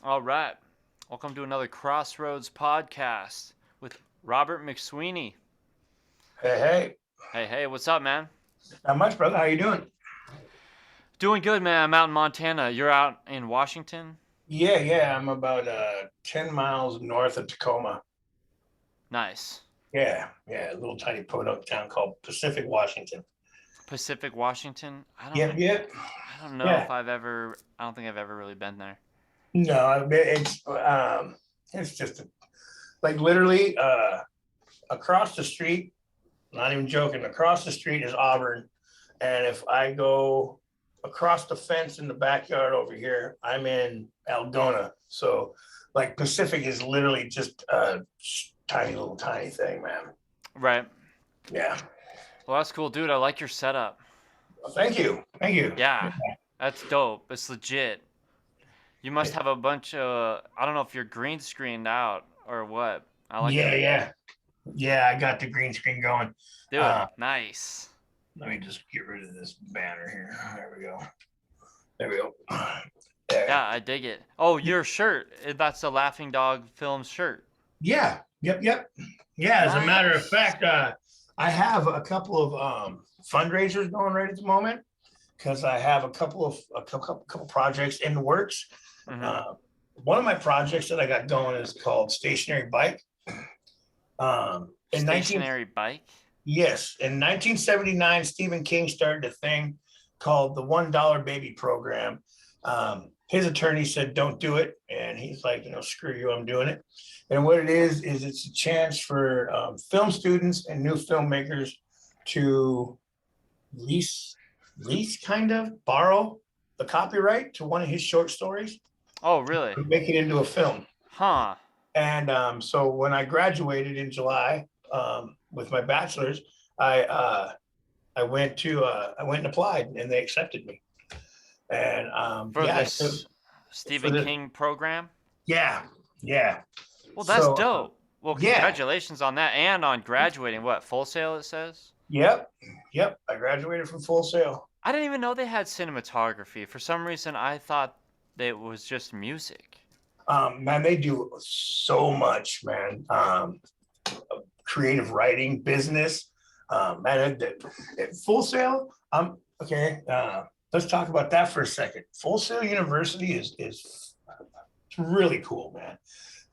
All right. Welcome to another Crossroads podcast with Robert McSweeney. Hey, hey. Hey, what's up, man? Not much, brother. How you doing? Doing good, man. I'm out in Montana. You're out in Washington? Yeah. I'm about 10 miles north of Tacoma. Nice. Yeah. A little tiny podunk town called Pacific, Washington. Pacific Washington? I don't Yep. I don't know Yeah. if I don't think I've ever really been there. No, it's just like literally across the street, not even joking, across the street is Auburn. And if I go across the fence in the backyard over here, I'm in Algona. So like Pacific is literally just a tiny thing, man. Right. Yeah. Well, that's cool, dude. I like your setup. Well, thank you. Thank you. Yeah. That's dope. It's legit. You must have a bunch of I don't know if you're green screened out or what. I like Yeah, the yeah. Yeah, I got the green screen going. dude. Nice. Let me just get rid of this banner here. There we go. There we go. Yeah. Yeah, I dig it. Oh, your shirt. That's the Laughing Dog Films shirt. Yeah. Yep. Yeah, as a matter of Nice. fact, I have a couple of fundraisers going right at the moment because I have a couple projects in the works. Mm-hmm. Uh, One of my projects that I got going is called Stationary Bike. In 19 Stationary bike. Yes, in 1979, Stephen King started a thing called the $1 Baby Program. His attorney said, "Don't do it," and he's like, "Screw you, I'm doing it." And what it is it's a chance for film students and new filmmakers to lease, kind of borrow the copyright to one of his short stories Oh, really? and make it into a film. Huh. And so when I graduated in July with my bachelor's, I uh, I went and applied, and they accepted me. And For this for Stephen the King program. yeah, yeah. Well, that's So dope. Well, yeah, congratulations on that and on graduating. What, Full Sail it says? yep, yep. I graduated from Full Sail. I didn't even know they had cinematography. For some reason, I thought that it was just music. Man, they do so much, man. Creative writing, business, man. At Full Sail, okay. Let's talk about that for a second. Full Sail University is really cool, man.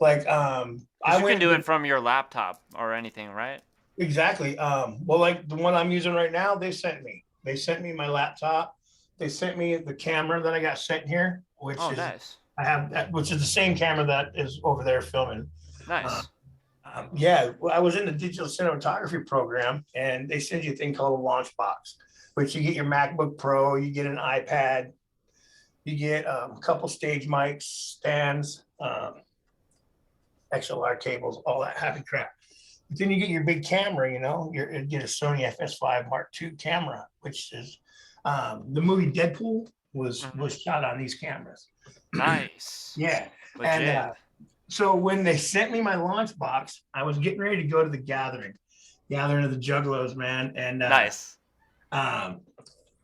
Like, Because I you can went do the, it from your laptop or anything, right? exactly. Well, like the one I'm using right now, they sent me my laptop. They sent me the camera that I got sent here, which Oh, is nice. I have that, which is the same camera that is over there filming. Uh, Nice. yeah, well, I was in the digital cinematography program, and they send you a thing called a launch box, which you get your MacBook Pro, you get an iPad, you get a couple stage mics, stands, XLR cables, all that happy crap. But then you get your big camera, you get a Sony FS5 Mark II camera, which is the movie Deadpool Hmm. was shot on these cameras. Nice. Yeah, and Legit. so when they sent me my launch box, I was getting ready to go to the gathering of the Juggalos, man, and Nice. um,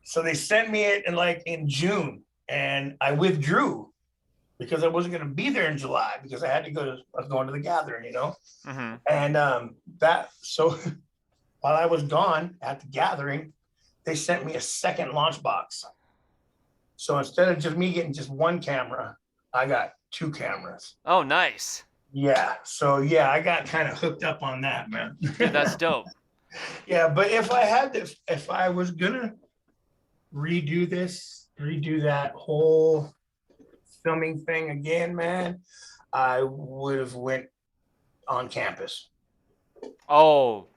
so they sent me it in June, and I withdrew because I wasn't going to be there in July because I had to go to I was going to the gathering. Hmm. And that so while I was gone at the gathering, they sent me a second launch box. So instead of just me getting just one camera, I got two cameras. Oh, nice. Yeah. So yeah, I got kind of hooked up on that, man. Dude, that's dope. Yeah, but if I was gonna redo that whole filming thing again, man, I would have went on campus. Oh,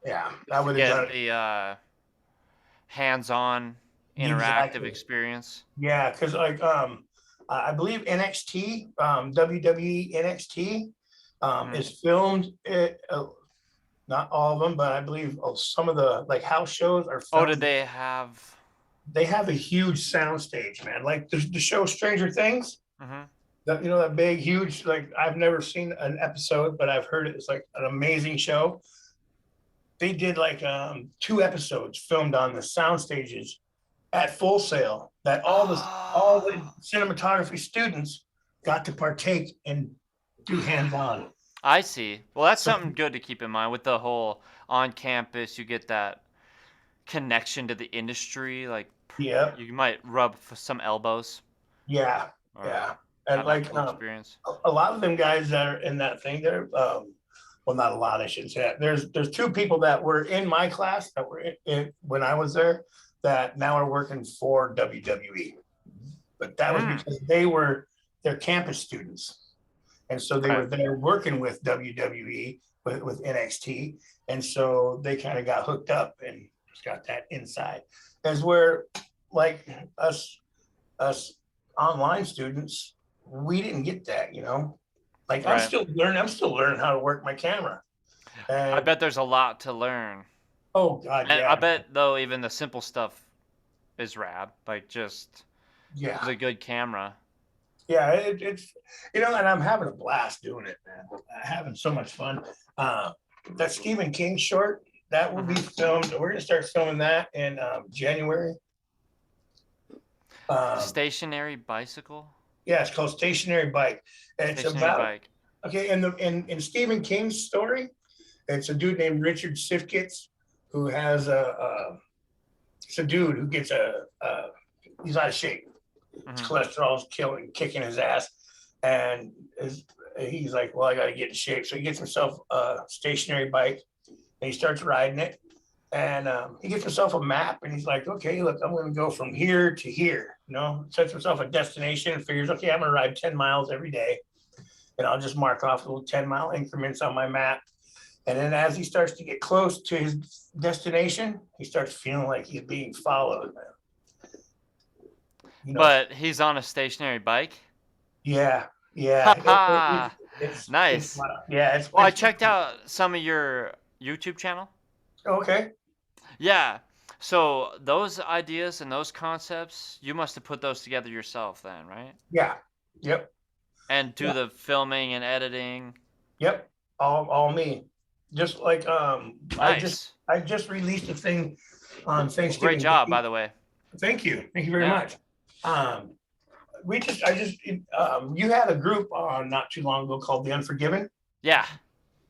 Yeah, I to would have get done it the hands-on interactive exactly. experience. Yeah, because I believe NXT, WWE NXT, Hmm. is filmed. Not all of them, but I believe some of the like house shows are Oh, did filmed. they have? They have a huge sound stage, man. Like the show Stranger Things. Hmm. That big, huge. Like I've never seen an episode, but I've heard it's like an amazing show. They did like two episodes filmed on the sound stages at Full Sail that all the Oh, cinematography students got to partake and do hands-on. I see. Well, that's So something good to keep in mind with the whole on campus. You get that connection to the industry. Like yeah, you might rub some elbows yeah, or yeah. And have that like cool experience. a lot of them guys that are in that thing, they're well, not a lot, I shouldn't say that. There's two people that were in my class that were in when I was there that now are working for WWE. But that was because they're campus students. And so they Okay. were there working with WWE, with NXT. And so they kind of got hooked up and just got that inside. As where like us online students, we didn't get that, you know. Like Right. I'm still learning how to work my camera. I And bet there's a lot to learn. oh God, And I yeah. bet though even the simple stuff is rad. Like just Yeah. the good camera. Yeah, it's and I'm having a blast doing it, man. I'm having so much fun. That Stephen King short that will be Mhm. filmed. We're gonna start filming that in January. Um, Stationary bicycle. yeah, it's called Stationary Bike, and it's Stationary about bike. okay. In Stephen King's story, it's a dude named Richard Sifkits who has it's a dude who gets he's out of shape. His Hmm. cholesterol's kicking his ass, and he's like, well, I got to get in shape. So he gets himself a stationary bike, and he starts riding it. And he gets himself a map, and he's like, okay, look, I'm going to go from here to here. Sets himself a destination and figures, okay, I'm going to ride 10 miles every day, and I'll just mark off little 10-mile increments on my map. And then as he starts to get close to his destination, he starts feeling like he's being followed. You know, But he's on a stationary bike. yeah, yeah. Haha. It's Nice. yeah, Well, I checked out some of your YouTube channel. okay. Yeah. So those ideas and those concepts, you must have put those together yourself then, right? Yeah, yep, And do yeah, the filming and editing. yep. All me. Just like Nice. I just released a thing on Well, great Thanksgiving job, by Day. the way. Thank you very Yeah. much. Um, I just you had a group not too long ago called the Unforgiven. Yeah.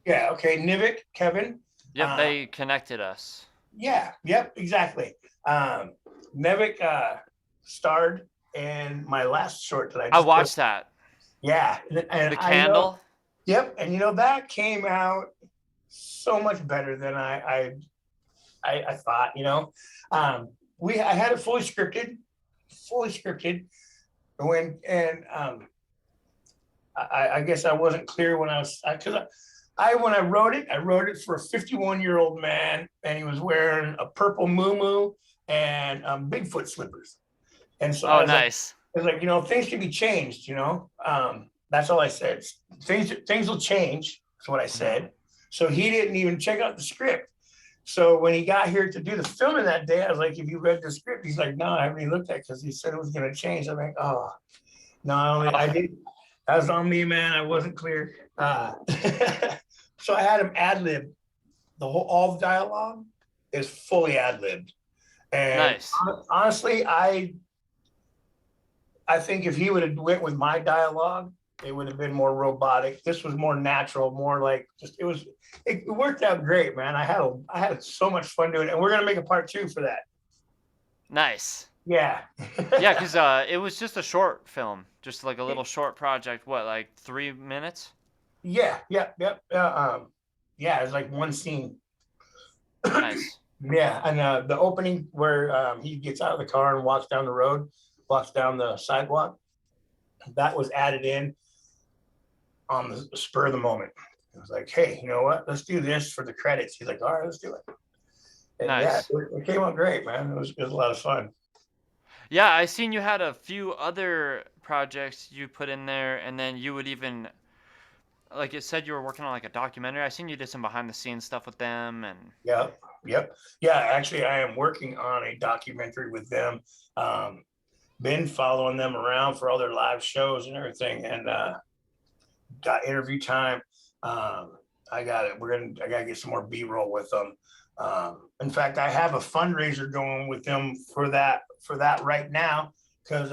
Yeah, okay. Nivik, Kevin. Yep. Uh, They connected us. yeah, yep, exactly. Um, Nevik starred in my last short that I I just put. watched that. Yeah, and The I know. candle. Yep, and that came out so much better than I thought. I had it fully scripted. I guess I wasn't clear when I was because when I wrote it for a 51-year-old man, and he was wearing a purple muumuu and Bigfoot slippers. And so Oh, nice. things can be changed. That's all I said. Things will change. That's what I said. So he didn't even check out the script. So when he got here to do the filming that day, I was like, "Have you read the script?" He's like, "No, I haven't even looked at it because he said it was going to change." I'm like, "Oh, no, I Oh, did. That was on me, man. I wasn't clear." So I had him ad lib all the dialogue is fully ad libbed, and nice. honestly, I think if he would have went with my dialogue, it would have been more robotic. This was more natural, more like it worked out great, man. I had so much fun doing it, and we're gonna make a part 2 for that. Nice. Yeah. Yeah, because it was just a short film, just like a little short project. What, like 3 minutes? Yeah, yep. Yeah, it's like one scene. Nice. Yeah, and the opening where he gets out of the car and walks down the road, walks down the sidewalk, that was added in on the spur of the moment. It was like, hey, you know what? Let's do this for the credits. He's like, all right, let's do it. And yeah, Nice. it came out great, man. It was a lot of fun. Yeah, I seen you had a few other projects you put in there, and then you would even, like it said, you were working on like a documentary. I seen you did some behind the scenes stuff with them, and Yep. Yeah, actually, I am working on a documentary with them. Um, been following them around for all their live shows and everything, and got interview time. I got it. I got to get some more B-roll with them. In fact, I have a fundraiser going with them for that right now because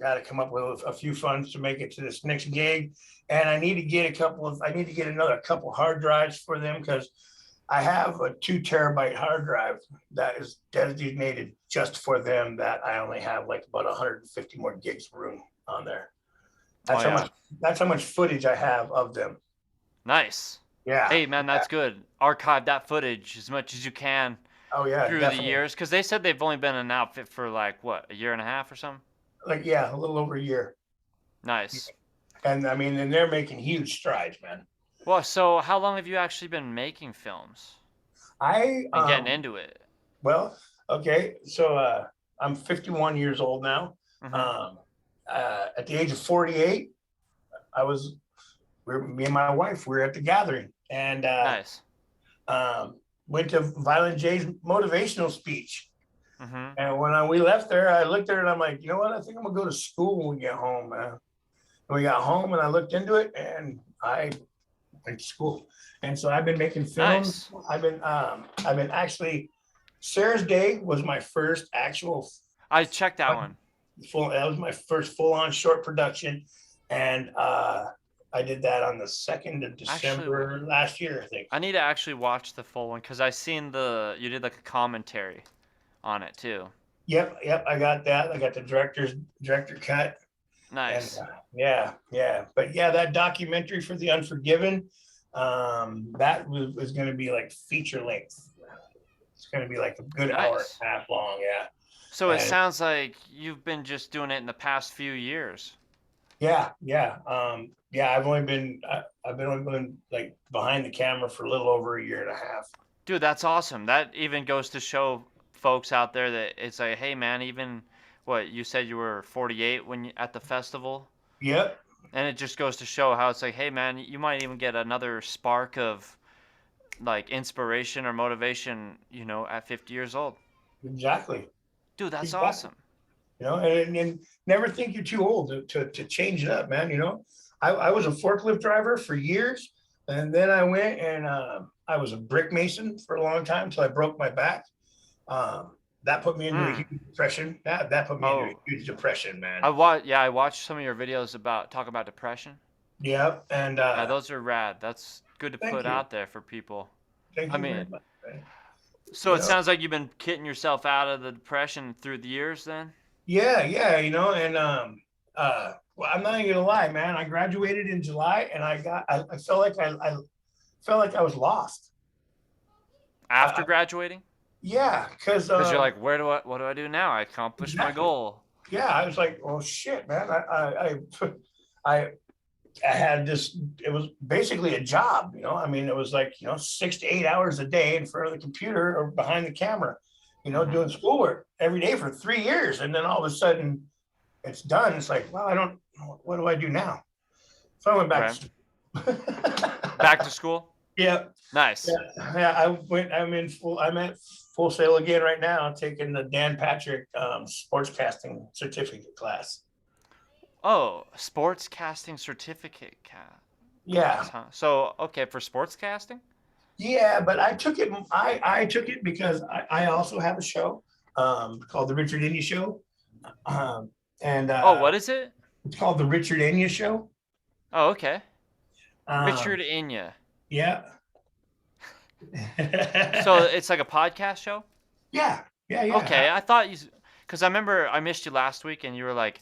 got to come up with a few funds to make it to this next gig. And I need to get another couple hard drives for them, because I have a 2 terabyte hard drive that is designated just for them, that I only have like about 150 more gigs of room on there. That's how much footage I have of them. Nice. Yeah. Hey, man, that's good. Archive that footage as much as you can. Oh yeah, through definitely. the years, because they said they've only been an outfit for like what, a year and a half or something. Like, yeah, a little over a year. Nice. And I mean, and they're making huge strides, man. Well, so how long have you actually been making films and getting into it? Well, okay, so I'm 51 years old now. Mm-hmm. At the age of 48, me and my wife, we were at the gathering, and Nice. Went to Violent J's motivational speech. Mm-hmm. And when we left there, I looked at her and I'm like, you know what? I think I'm gonna go to school when we get home, man. And we got home and I looked into it and I went to school. And so I've been making films. Nice. I've been actually, Sarah's Day was my first actual. I checked that one. That was my first full-on short production, and I did that on the 2nd of December last year, I think. I need to actually watch the full one, because I seen you did like a commentary on it too. Yep, I got that. I got the director cut. Nice. And, yeah. But yeah, that documentary for The Unforgiven, that was going to be like feature length. It's going to be like a good hour and a half long. Yeah. So it sounds like you've been just doing it in the past few years. Yeah. I've only been like behind the camera for a little over a year and a half. Dude, that's awesome. That even goes to show folks out there that it's like, hey man, even what you said, you were 48 at the festival. Yep. And it just goes to show how it's like, hey man, you might even get another spark of like inspiration or motivation, at 50 years old. Exactly. Dude, that's awesome. And never think you're too old to change it up, man. I was a forklift driver for years, and then I went and I was a brick mason for a long time until I broke my back. That put me into a huge depression. That put me into a huge depression, man. I watched some of your videos talk about depression. Yeah, and those are rad. That's good to put out there for people. Thank you very much, man. So it sounds like you've been getting yourself out of the depression through the years then? Yeah, and well, I'm not even gonna lie, man. I graduated in July, and I felt like I was lost. After graduating? Yeah, because you're like, what do I do now? I accomplished my goal. Yeah, I was like, well, shit, man. I had this. It was basically a job, I mean, it was like 6 to 8 hours a day in front of the computer or behind the camera, doing schoolwork every day for 3 years, and then all of a sudden, it's done. It's like, well, what do I do now? So I went back. Back to school. Yeah. Nice. Yeah. I'm at Full Sail again right now. I'm taking the Dan Patrick Sportscasting certificate class. Oh, sportscasting certificate. Yeah. So, okay, for sportscasting? Yeah, but I took it. I took it because I also have a show called The Richard Indy Show. What is it? It's called The Richard Indy Show. Oh, okay. Richard Indy. Yeah. So it's like a podcast show? Yeah. Okay, I thought because I remember I missed you last week and you were like,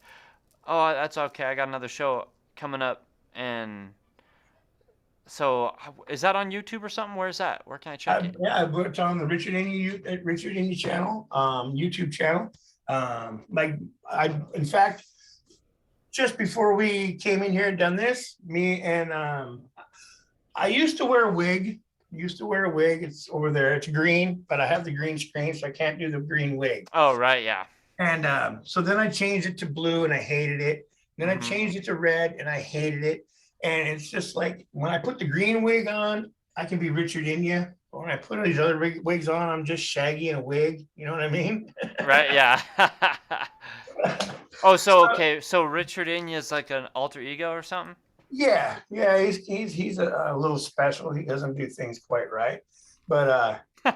oh, that's okay, I got another show coming up. And so is that on YouTube or something? Where is that? Where can I check it? Yeah, it's on the Richard Indy channel, YouTube channel. In fact, just before we came in here and done this, me and I used to wear a wig. It's over there. It's green, but I have the green screen, so I can't do the green wig. Oh, right, yeah. And so then I changed it to blue, and I hated it. Then I changed it to red, and I hated it. And it's just like when I put the green wig on, I can be Richard India. But when I put these other wigs on, I'm just Shaggy in a wig. You know what I mean? Right, yeah. Oh, so Richard Indy is like an alter ego or something? Yeah. He's a little special. He doesn't do things quite right, but me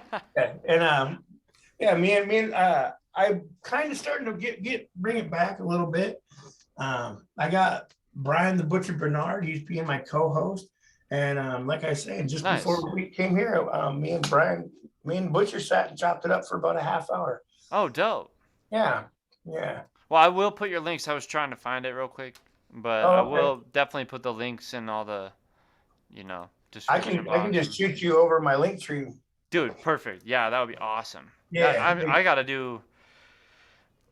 and I kind of starting to bring it back a little bit, I got Brian the Butcher Bernard. He's being my co-host. And like I said, just Nice. before we came here, me and Butcher sat and chopped it up for about a half hour. Oh, dope. Yeah, yeah. Well, I will put your links. I was trying to find it real quick, but I Oh, okay. will definitely put the links in all the, I description can I can box. just shoot you over my link tree. Dude, perfect. Yeah, that would be awesome. That Yeah, I gotta do.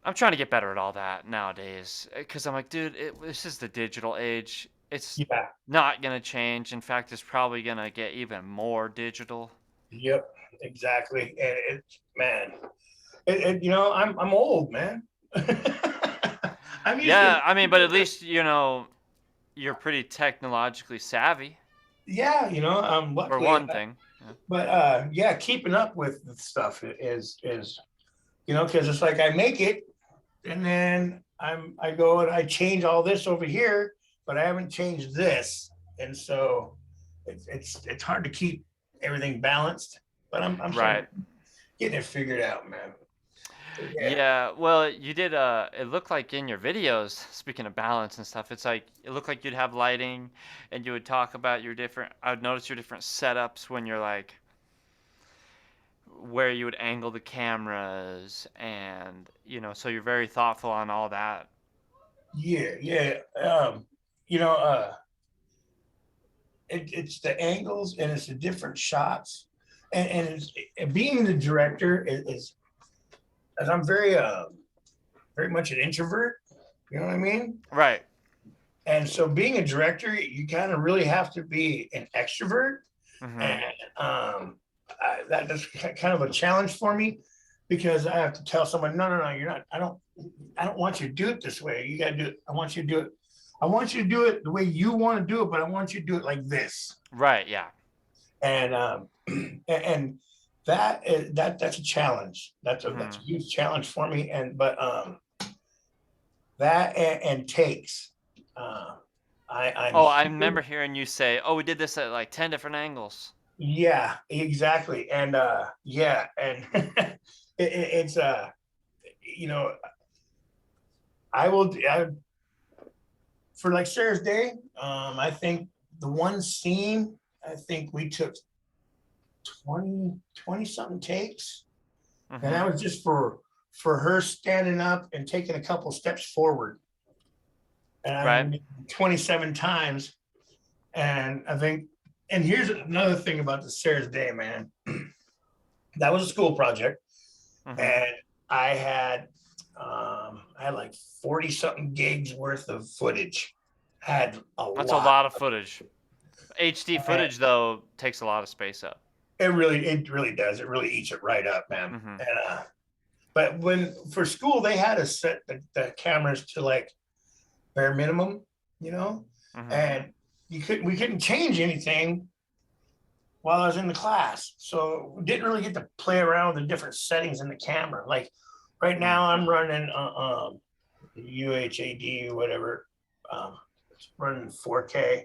I'm trying to get better at all that nowadays, because I'm like, dude, this is the digital age. It's yeah, not gonna change. In fact, it's probably gonna get even more digital. yep, exactly. And man, I'm old, man. I'm used to Yeah, I mean, but at least you're pretty technologically savvy yeah, for luckily, one thing. Yeah. but yeah, keeping up with the stuff is because it's like I make it and then I go and I change all this over here, but I haven't changed this, and so it's hard to keep everything balanced. But I'm starting Right. getting it figured out, man. Yeah, Yeah, well, you did. It looked like in your videos, speaking of balance and stuff, it's like it looked like you'd have lighting, and you would talk about your different. I would notice your different setups when you're like where you would angle the cameras, and so you're very thoughtful on all that. yeah, yeah. You know, uh, it's the angles and it's the different shots, and being the director is as I'm very much an introvert. You know what I mean? Right. And so being a director, you kind of really have to be an extrovert. And Mm-hmm. that's kind of a challenge for me because I have to tell someone, no, you're not. I don't want you to do it this way. You got to do it. I want you to do it. I want you to do it the way you want to do it, but I want you to do it like this. Right. Yeah. And and that's a challenge. That's a Mm-hmm. huge challenge for me. And but that and takes. Uh, I'm Oh, I super. remember hearing you say, "Oh, we did this at like 10 different angles." Yeah, exactly. And yeah, and it's you know, I for like Sarah's Day, I think the one scene, I think we took 20 something takes. And Mm-hmm. that was just for her standing up and taking a couple steps forward. And I Right. mean 27 times. And I think, and here's another thing about the Sarah's Day, man. That was a school project, Mm-hmm. and I had like 40 something gigs worth of footage. I had a That's a lot. lot of footage. HD And footage though takes a lot of space up. it really does. It really eats it right up, man. Mm-hmm. And but when for school they had us set the cameras to like bare minimum, you know, Mm-hmm. and we couldn't change anything while I was in the class. So we didn't really get to play around with the different settings in the camera. Like right Mm. now I'm running UHAD, whatever. It's running 4K.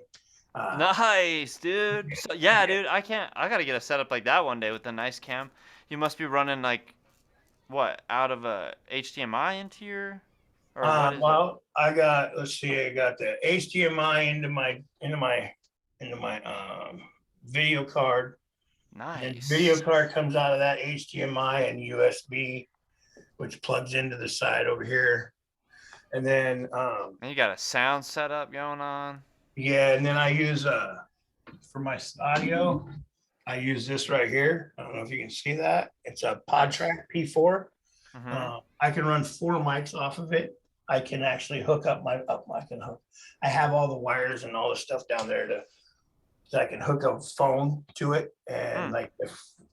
Uh, Nice, dude. So yeah, dude, I can't. I gotta get a setup like that one day with a nice cam. You must be running like what out of a HDMI into your, or what is it? well, let's see, I got the HDMI into my video card. And then video Nice. card comes out of that HDMI and USB, which plugs into the side over here. And then And you got a sound setup going on. yeah, and then I use for my audio, I use this right here. I don't know if you can see that. It's a Nice. PodTrack P4. Mm-hmm. I can run 4 mics off of it. I can actually hook up my up. I can hook. I have all the wires and all the stuff down there to so I can hook a phone to it. And Mm. like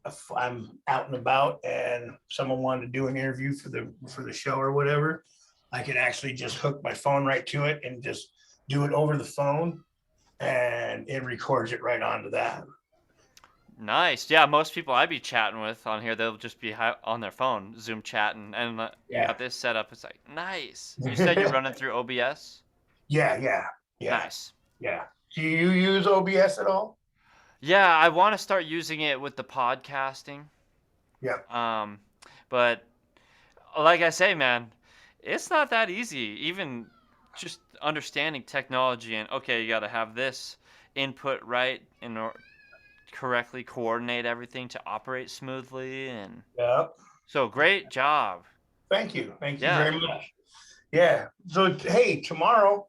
if I'm out and about and someone wanted to do an interview for the show or whatever, I could actually just hook my phone right to it and just do it over the phone, and it records it right onto that. Nice. Yeah, most people I be chatting with on here, they'll just be on their phone, Zoom chatting, and you Yeah. got this setup. It's like nice. You said you're running through OBS. Yeah, yeah, yeah, Nice. yeah. Do you use OBS at all? Yeah, I want to start using it with the podcasting. Yeah. Um, but like I say, man, it's not that easy. Even just understanding technology and okay, you got to have this input right in order correctly coordinate everything to operate smoothly and Yeah. so great job. Thank you. Thank you Yeah. very much. Yeah. So hey, tomorrow,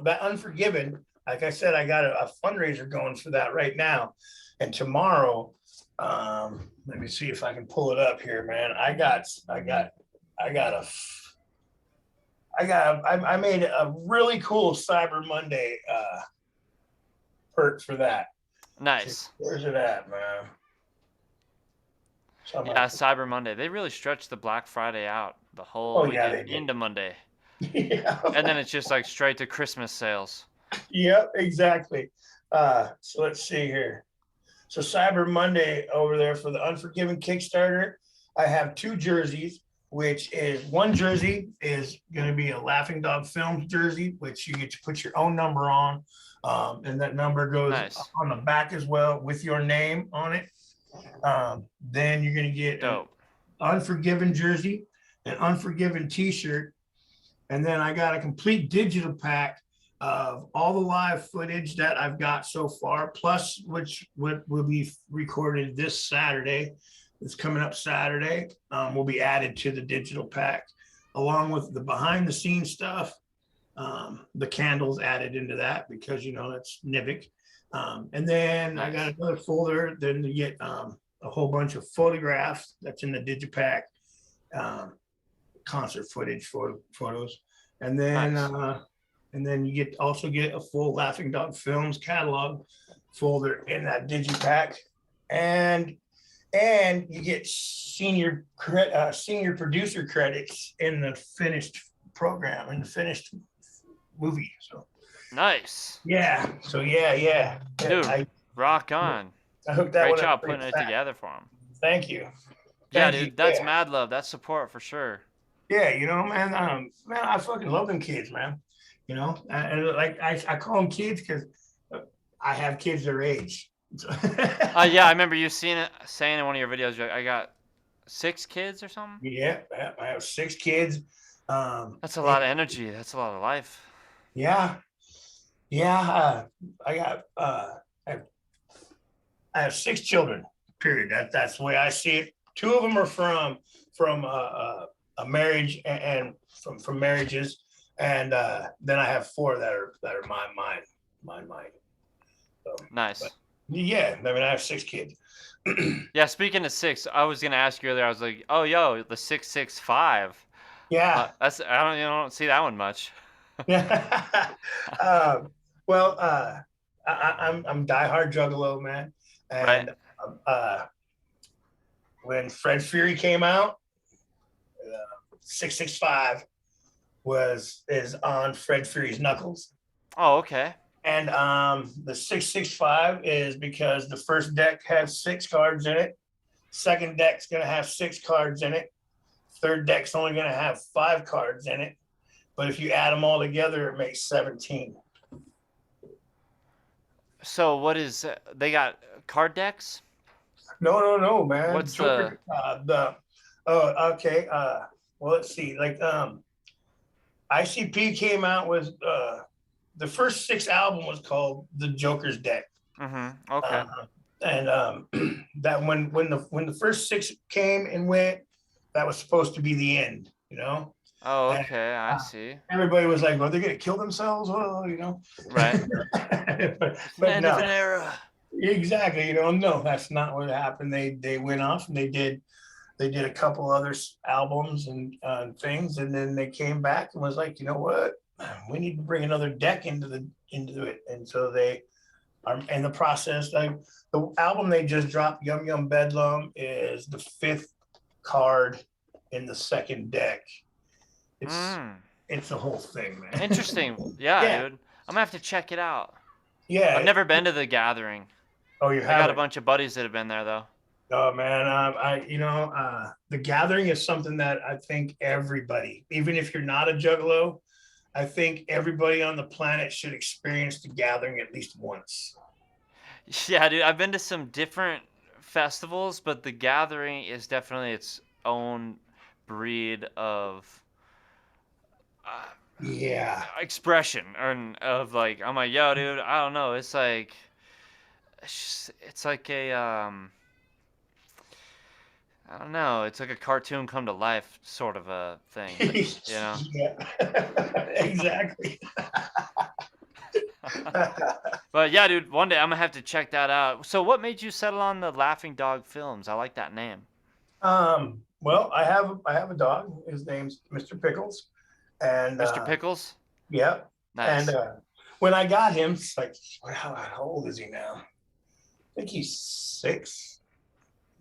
that Unforgiven, like I said, I got a fundraiser going for that right now. And tomorrow, let me see if I can pull it up here, man. I made a really cool Cyber Monday perk for that. Nice. Where's it at, man? So Yeah, Cyber Monday. They really stretched the Black Friday out the whole oh yeah, weekend they did. into Monday. Yeah. And then it's just like straight to Christmas sales. Yep, exactly. So let's see here. So Cyber Monday over there for the Unforgiven Kickstarter, I have 2 jerseys, which is one jersey is going to be a Laughing Dog Films jersey, which you get to put your own number on. And that number goes Nice. on the back as well with your name on it. Then you're going to get an Dope. Unforgiven jersey, an Unforgiven t-shirt, and then I got a complete digital pack of all the live footage that I've got so far, plus which will be recorded this Saturday. It's coming up Saturday. Will be added to the digital pack, along with the behind the scenes stuff. The candles added into that because that's Nivik. And then I got another folder. Then you get a whole bunch of photographs that's in the digipack. Concert footage, photos, and then Nice. and then you also get a full Laughing Dog Films catalog folder in that digipack, and you get senior producer credits in the finished program, in the finished movie. So Nice. yeah, yeah. Dude, I rock on. hooked that Great one up job pretty putting it fast. together for him. Thank you. Yeah, Thank you. dude, that's mad love. That's support for sure. Yeah, man, I fucking love them kids, man. And like I call them kids because I have kids their age. Yeah, I remember you saying in one of your videos, I got 6 kids or something. Yeah, I have 6 kids. That's a lot of energy. That's a lot of life. Yeah, yeah. I got I have 6 children. Period. That's the way I see it. 2 of them are from a marriage and from marriages, and then I have 4 that are mine. So, Nice. yeah, I mean, I have 6 kids. Yeah, speaking of 6, I was gonna ask you earlier. I was like, oh, yo, the 665. Yeah. That's I don't see that one much. Well, I'm diehard Juggalo, man, Right. and when Fred Fury came out, 665 is on Fred Fury's knuckles. Oh, okay. And the 665 is because the first deck has 6 cards in it. Second deck's going to have 6 cards in it. Third deck's only going to have 5 cards in it. But if you add them all together, it makes 17. So what is they got card decks? No, man. What's Joker, okay. Well, let's see. Like ICP came out with the first 6 album was called the Joker's Deck. Mm-hmm. Okay. And that when the first 6 came and went, that was supposed to be the end, Oh, And, okay. I see. everybody was like, "Well, they're gonna kill themselves," Right. but End of an era. exactly. No, that's not what happened. They went off and they did a couple other albums and things, and then they came back and was like, you know what, we need to bring another deck into it, and so they are in the process. Like the album they just dropped, Yum Yum Bedlam, is the 5th card in the second deck. It's the whole thing, man. Interesting. Yeah, Yeah. dude. I'm gonna have to check it out. Yeah. I've never been to the gathering. Oh, you I got a haven't? bunch of buddies that have been there though. Oh man, the gathering is something that I think everybody, even if you're not a juggalo, I think everybody on the planet should experience the gathering at least once. Yeah, dude. I've been to some different festivals, but the gathering is definitely its own breed of Yeah. expression of like I'm like, yo, dude, I don't know. It's like it's like a I don't know. It's like a cartoon come to life sort of a thing, you know. Yeah. Exactly. But yeah, dude, one day I'm gonna have to check that out. So what made you settle on the Laughing Dog Films? I like that name. Well, I have a dog. His name's Mr. Pickles, and Mr. Pickles? yeah, and Nice. when I got him, it's like, how old is he now? I think he's 6.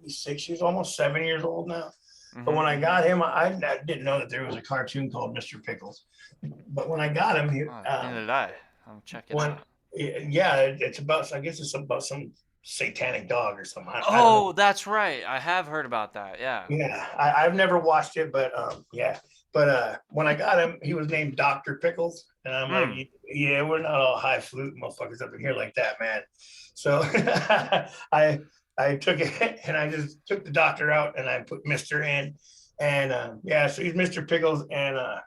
He's 6 years, almost 7 years old now. But when Mhm. I got him, I didn't know that there was a cartoon called Mr. Pickles. But when I got him, Oh, neither did I. I'll check it when out. yeah, it's about, I guess it's about some satanic dog or something. I don't know. Oh, that's right. I have heard about that. Yeah. Yeah, I've never watched it, but yeah. But when I got him, he was named Dr. Pickles. And I'm like, Hmm. yeah, we're not all high flute motherfuckers up in here like that, man. So I I took it and I just took the doctor out and I put Mr. in. And yeah, so he's Mr. Pickles. And I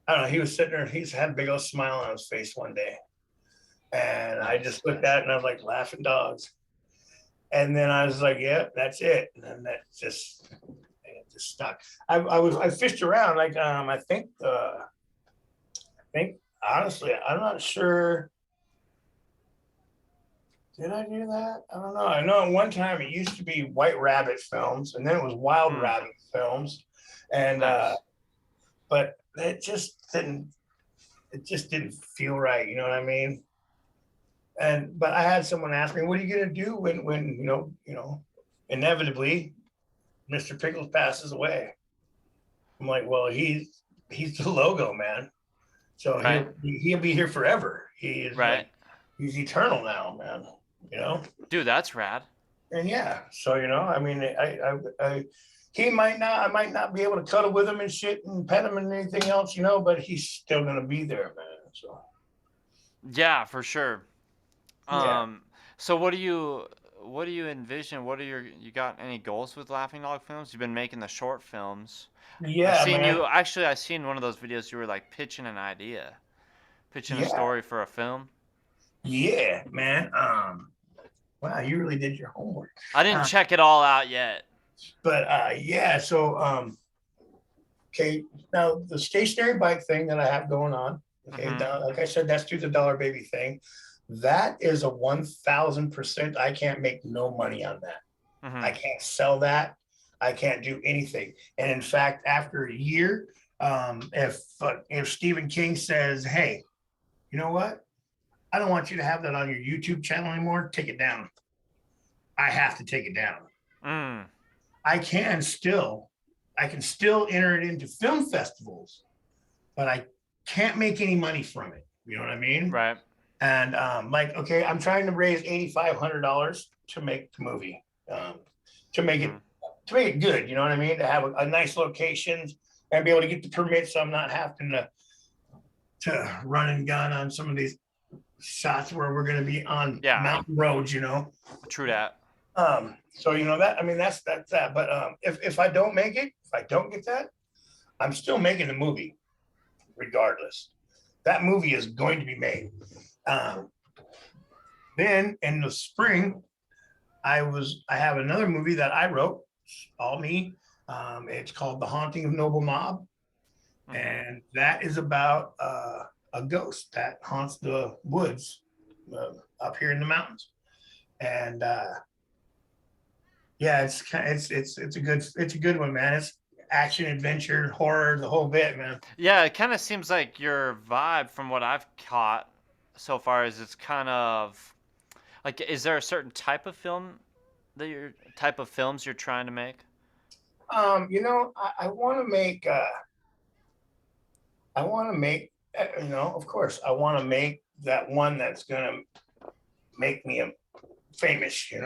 don't know, he was sitting there, he's had a big old smile on his face one day. And I Nice. just looked at it and I was like, laughing dogs. And then I was like, yeah, that's it. And then that just stuck. I fished around like I think honestly I'm not sure. Did I do that? I don't know. I know at one time it used to be White Rabbit Films, and then it was Wild Hmm. Rabbit Films, and Nice. but it just didn't feel right. You know what I mean? And but I had someone ask me, "What are you gonna do when inevitably Mr. Pickles passes away?" I'm like, "Well, he's the logo, man. So Right. he'll be here forever. He is Right. like he's eternal now, man. You know." Dude, that's rad. And yeah, so I mean, he might not, I might not be able to cuddle with him and shit and pet him and anything else, but he's still gonna be there, man. So Yeah, for sure. yeah, Um, so what do you envision? What are you got any goals with Laughing Dog Films? You've been making the short films. I yeah, seen man, you actually I seen one of those videos you were like pitching an idea, pitching a yeah, story for a film. yeah, man. Wow, you really did your homework. I didn't Uh, check it all out yet. but yeah, so okay, now the stationary bike thing that I have going on. Okay, Mhm. now, like I said, that's through the Dollar Baby thing. That is a 1,000%. I can't make no money on that. I Mhm. can't sell that. I can't do anything. And in fact, after a year, if Stephen King says, "Hey, you know what? I don't want you to have that on your YouTube channel anymore. Take it down." I have to take it down. Mm. I can still, I can still enter it into film festivals, but I can't make any money from it. You know what I mean? Right. And like, okay, I'm trying to raise $8,500 to make the movie, to make it Mhm. to make it good. You know what I mean? To have a nice location and be able to get the permits, so I'm not having to run and gun on some of these shots where we're going to be on Yeah. mountain roads. True that. So that, I mean, that's that. But if I don't make it, if I don't get that, I'm still making the movie regardless. That movie is going to be made. Um, then in the spring, I have another movie that I wrote, all me. It's called The Haunting of Noble Knob, Mhm. and that is about a ghost that haunts the woods uh, up here in the mountains. And yeah, it's a good one, man. It's action, adventure, horror, the whole bit, man. Yeah, it kind of seems like your vibe from what I've caught so far is it's kind of like is there a certain type of film that you're type of films you're trying to make? I want to make. I want to make. Of course, I want to make that one that's gonna make me a famous. I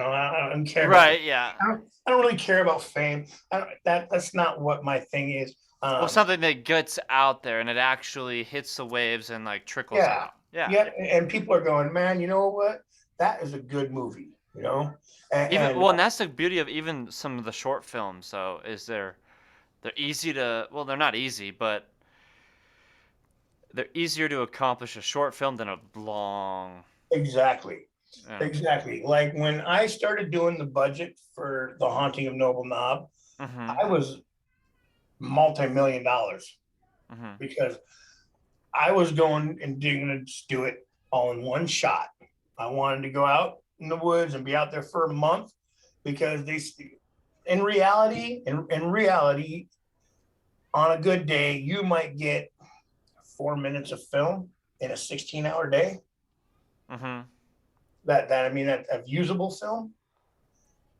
don't care about the. Right, yeah. I don't really care about fame. That's not what my thing is. Well, something that gets out there and it actually hits the waves and like trickles Yeah, out. Yeah. yeah, and people are going, man. You know what? That is a good movie. Even And well, and that's the beauty of even some of the short films though, is they're easy to well, they're not easy, but they're easier to accomplish a short film than a long. Exactly. You know. Exactly. Like when I started doing the budget for The Haunting of Noble Knob, Mhm. I was multi-million dollars Mhm. because I was going and going to just do it all in one shot. I wanted to go out in the woods and be out there for a month because in reality, on a good day, you might get 4 minutes of film in a 16-hour day. Mhm. That I mean, that of usable film.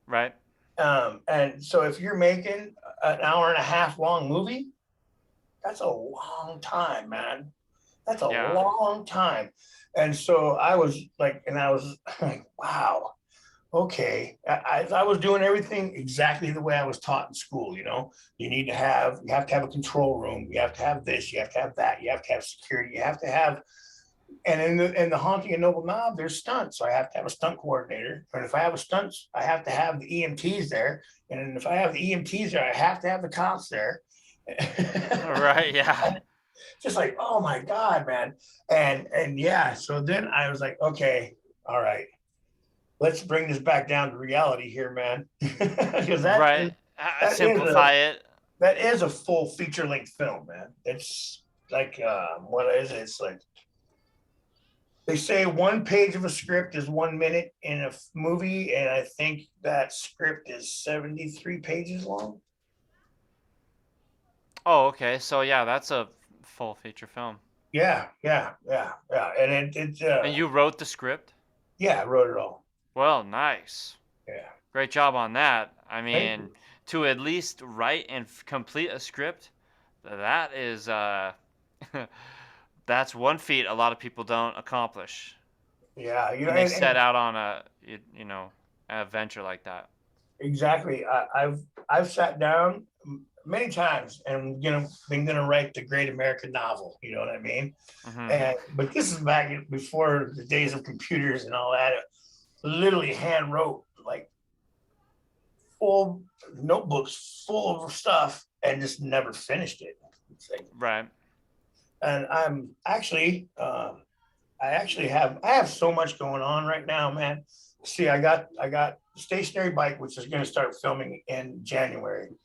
Right. And so if you're making an hour and a half long movie, that's a long time, man. That's a Yeah. long time. And so I was like, and I was like, wow, okay. I was doing everything exactly the way I was taught in school. You have to have a control room. You have to have this. You have to have that. You have to have security. You have to have, and in the Haunting of Noble Knob, there's stunts. So I have to have a stunt coordinator. And if I have a stunts, I have to have the EMTs there. And if I have the EMTs there, I have to have the cops there. Right. Yeah. Just like, oh my God, man. And yeah, so then I was like, okay, all right, let's bring this back down to reality here, man. Because Right. that is a Simplify it. that is a full feature length film, man. It's like what is it? It's like they say one page of a script is 1 minute in a movie, and I think that script is 73 pages long. Oh, okay. So yeah, that's a full feature film. Yeah, yeah, yeah, yeah. And And you wrote the script? yeah, I wrote it all. Well, nice. Yeah. Great job on that. I Thank mean, you. to at least write and complete a script, that is that's one feat a lot of people don't accomplish Yeah, when they set and out on a venture like that. exactly. I've sat down many times and been gonna write the great American novel. You know what I mean? Mhm. And but this is back before the days of computers and all that. Literally hand wrote like full notebooks full of stuff and just never finished it. Like, Right. and I have so much going on right now, man. See, I got stationary bike, which is going to start filming in January. Mhm.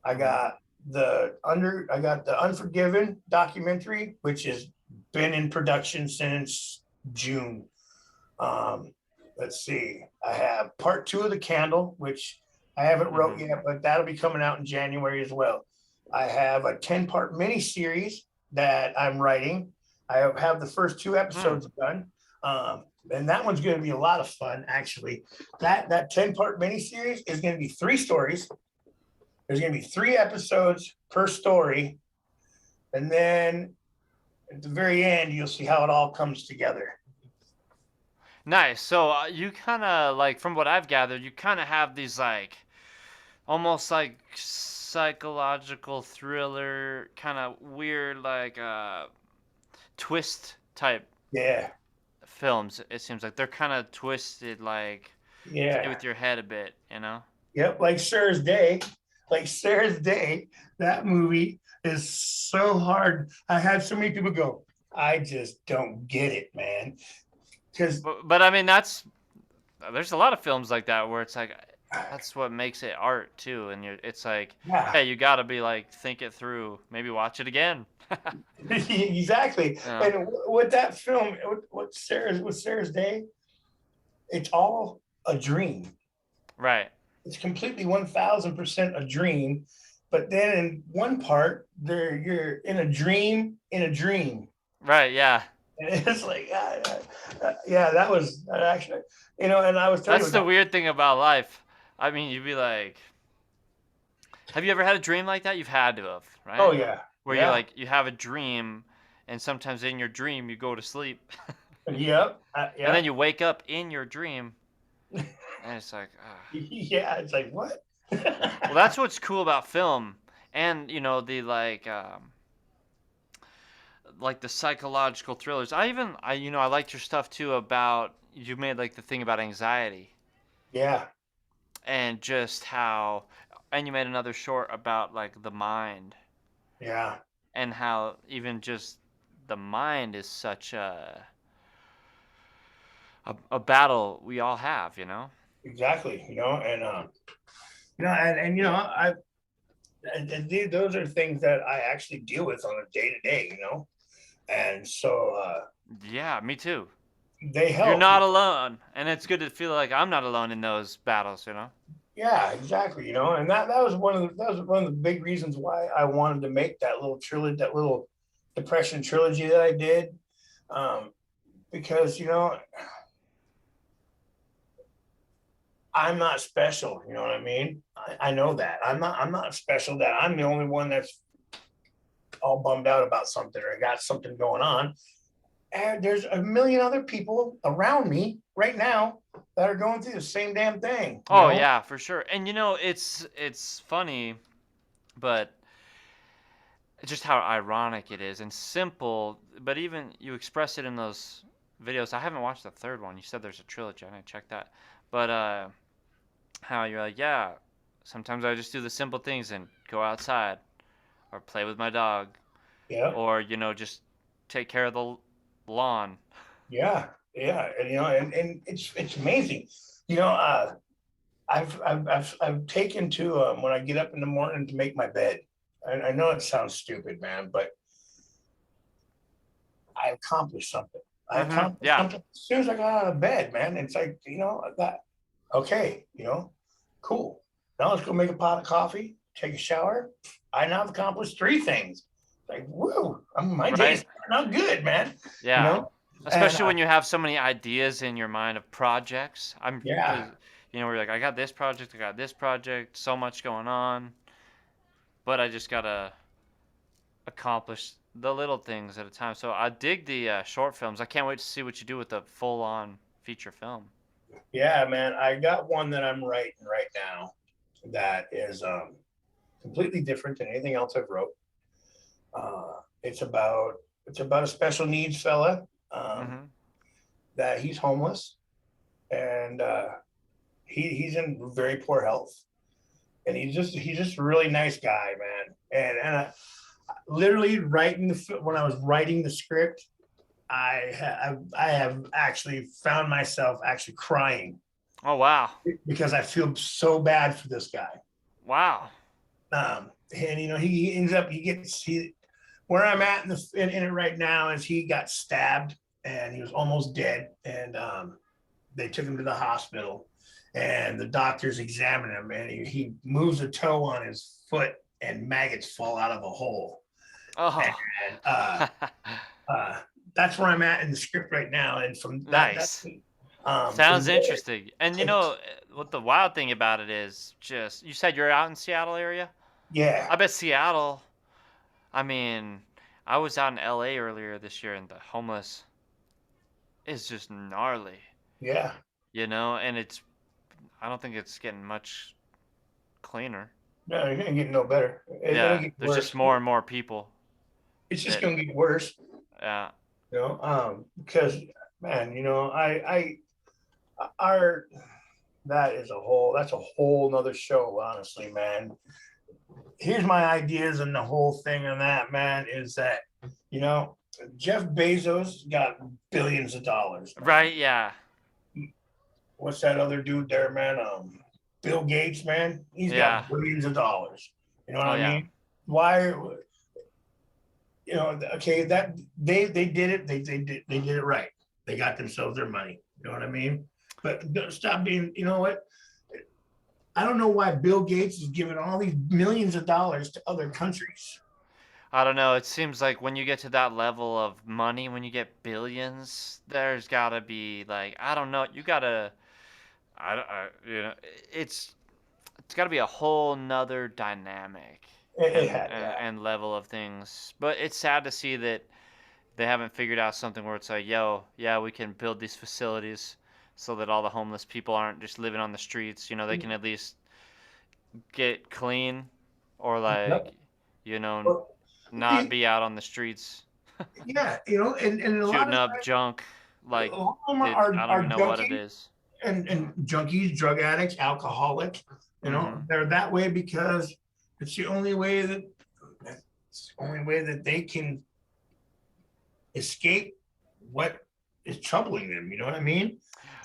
I got the Unforgiven documentary, which has been in production since June. Um, let's see, I have part two of The Candle, which I haven't wrote Mhm. yet, but that'll be coming out in January as well. I have a 10-part mini series that I'm writing. I have the first two Hmm. episodes done. And that one's going to be a lot of fun, actually. That 10-part mini series is going to be three stories. There's going to be three episodes per story. And then at the very end, you'll see how it all comes together. Nice. So you kind of like, from what I've gathered, you kind of have these like almost like psychological thriller, kind of weird like twist type Yeah. films. It seems like they're kind of twisted, like play Yeah. with your head a bit, you know? Yep, like Sarah's Day. That movie is so hard. I had so many people go, I just don't get it, man. Because But I mean, there's a lot of films like that where it's like that's what makes it art too, and it's like, yeah, yeah, you gotta be like think it through, maybe watch it again. exactly. You know? And with that film, with Sarah's Day, it's all a dream. Right. It's completely 1,000% a dream. But then in one part, you're in a dream in a dream. Right. Yeah. And it's like, yeah, that was actually, and I was telling That's you the about, weird thing about life. I mean, you'd be like, have you ever had a dream like that? You've had to have, oh right? yeah, Where you're yeah, like, you have a dream, and sometimes in your dream you go to sleep, yep, and then yep, you wake up in your dream, and it's like, ah. yeah. It's like what? Well, that's what's cool about film, and the like the psychological thrillers. I liked your stuff too about you made like the thing about anxiety Yeah, and just how, and you made another short about like the mind yeah, and how even just the mind is such a battle we all have, you know? Exactly. Those are things that I actually deal with on a day to day, and so Yeah, me too. they You're help. not alone, and it's good to feel like I'm not alone in those battles, you know? Yeah, exactly. And that was one of the big reasons why I wanted to make that little trilogy, that little depression trilogy that I did, because I'm not special. You know what I mean? I know that I'm not special. That I'm the only one that's all bummed out about something or got something going on. And there's a million other people around me right now that are going through the same damn thing. Oh yeah, for sure. And it's funny, but just how ironic it is and simple, but even you express it in those videos. I haven't watched the third one. You said there's a trilogy. I need to check that. But how you're like, yeah, sometimes I just do the simple things and go outside or play with my dog Yeah. or just take care of the lawn. Yeah. Yeah. And it's amazing. You know, uh, I've taken to when I get up in the morning to make my bed. I know it sounds stupid, man, but I accomplished something. I accomplished Yeah. something as soon as I got out of bed, man. It's like, that okay, cool. Now let's go make a pot of coffee, take a shower. I now have accomplished three things. Like, woo, my day's starting out good, man. Yeah. Especially And when you have so many ideas in your mind of projects. yeah, We're like, I got this project, so much going on, but I just gotta accomplish the little things at a time. So I dig the short films. I can't wait to see what you do with the full-on feature film. yeah, man. I got one that I'm writing right now that is completely different than anything else I've wrote. It's about a special needs fella that he's homeless and he's in very poor health, and he's just a really nice guy, man. And literally when I was writing the script, I have actually found myself actually crying. Oh wow! Because I feel so bad for this guy. Wow. And he ends up where I'm at in it right now is he got stabbed and he was almost dead, and they took him to the hospital, and the doctors examine him, and he moves a toe on his foot, and maggots fall out of a hole. Oh. And that's where I'm at in the script right now, and from nice. Sounds interesting. And what the wild thing about it is, just you said you're out in Seattle area. Yeah. I bet Seattle. I mean, I was out in LA earlier this year, and the homeless is just gnarly. Yeah. And I don't think it's getting much cleaner. No, it ain't getting no better. There's worse. Just more and more people. It's just gonna get worse. Yeah. Because man, that's a whole nother show, honestly, man. Here's my ideas and the whole thing on that, man, is that, Jeff Bezos got billions of dollars. Man. Right, yeah. What's that other dude there, man? Bill Gates, man. He's got billions of dollars. You know what I mean? Why? Okay, that they did it. They did it right. They got themselves their money. You know what I mean? But stop being. You know what? I don't know why Bill Gates is giving all these millions of dollars to other countries. I don't know. It seems like when you get to that level of money, when you get billions, there's got to be like, I don't know. You got to, it's got to be a whole nother dynamic and level of things. But it's sad to see that they haven't figured out something where it's like, we can build these facilities so that all the homeless people aren't just living on the streets. They can at least get clean or not be out on the streets. Yeah, and a shooting up junk. Like, I don't even know what it is. And junkies, drug addicts, alcoholic, they're that way because it's the only way that they can escape what is troubling them. You know what I mean?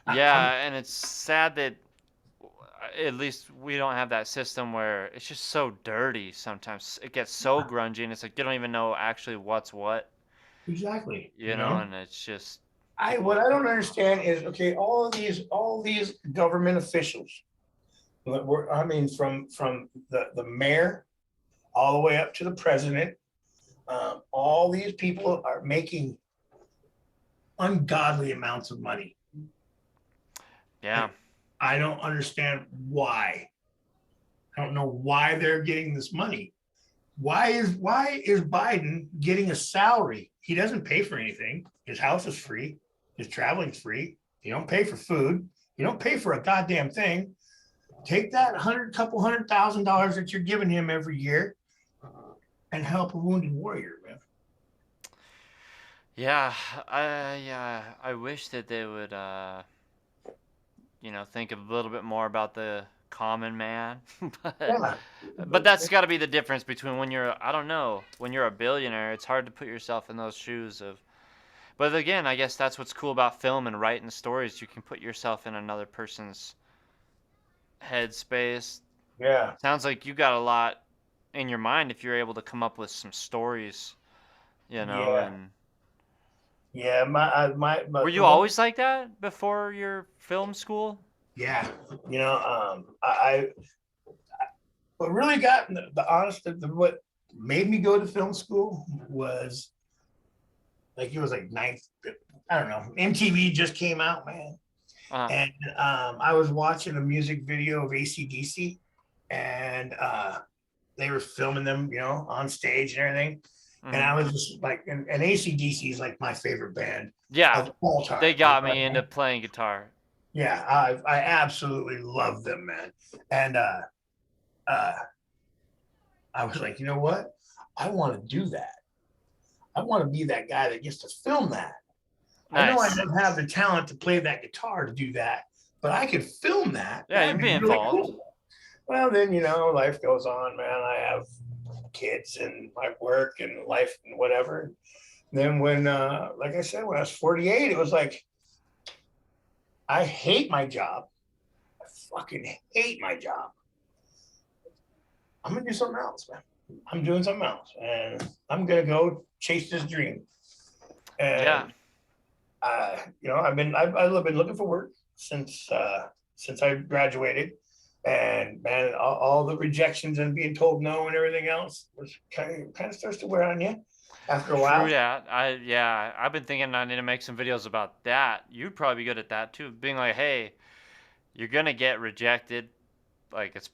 I'm Yeah, and it's sad that at least we don't have that system where it's just so dirty sometimes. It gets so grungy and it's like you don't even know actually what's what, exactly, you know, and it's just what people. I don't understand is, okay, all these government officials, I mean, from the mayor all the way up to the president, all these people are making ungodly amounts of money. Yeah. And I don't understand why. I don't know why they're getting this money. Why is Biden getting a salary? He doesn't pay for anything. His house is free. His traveling's free. You don't pay for food. You don't pay for a goddamn thing. Take that couple $100,000 that you're giving him every year and help a wounded warrior, man. Yeah, I wish that they would think a little bit more about the common man. but Yeah, but that's got to be the difference between when you're, I don't know, when you're a billionaire, it's hard to put yourself in those shoes of. But again, I guess that's what's cool about film and writing stories. You can put yourself in another person's headspace. yeah, Sounds like you got a lot in your mind if you're able to come up with some stories, yeah, and yeah. were But you the one, always like that before your film school? yeah, what really got the honest, what made me go to film school was like, it was like ninth, I don't know, MTV just came out, man. Uh, And I was watching a music video of AC/DC, and they were filming them, on stage and everything. And hmm I was just like, and AC/DC is like my favorite band Yeah, of all they time. You got know what me I into mean? playing guitar. Yeah, I absolutely love them, man. And uh, I was like, you know what? I want to do that. I want to be that guy that gets to film that. I know I Nice. don't have the talent to play that guitar to do that, but I could film that. Yeah, you That'd can be be really involved. cool. Well, then, life goes on, man. I have kids and my work and life and whatever. Then when, like I said, when I was 48, it was like, I hate my job. I fucking hate my job. I'm gonna do something else, man. I'm doing something else, and I'm gonna go chase this dream. Yeah. And I've been looking for work since I graduated, and man, all the rejections and being told no and everything else was kind of starts to wear on you after a True while. that. I've been thinking I need to make some videos about that. You'd probably be good at that too. Being like, hey, you're gonna get rejected. Like it's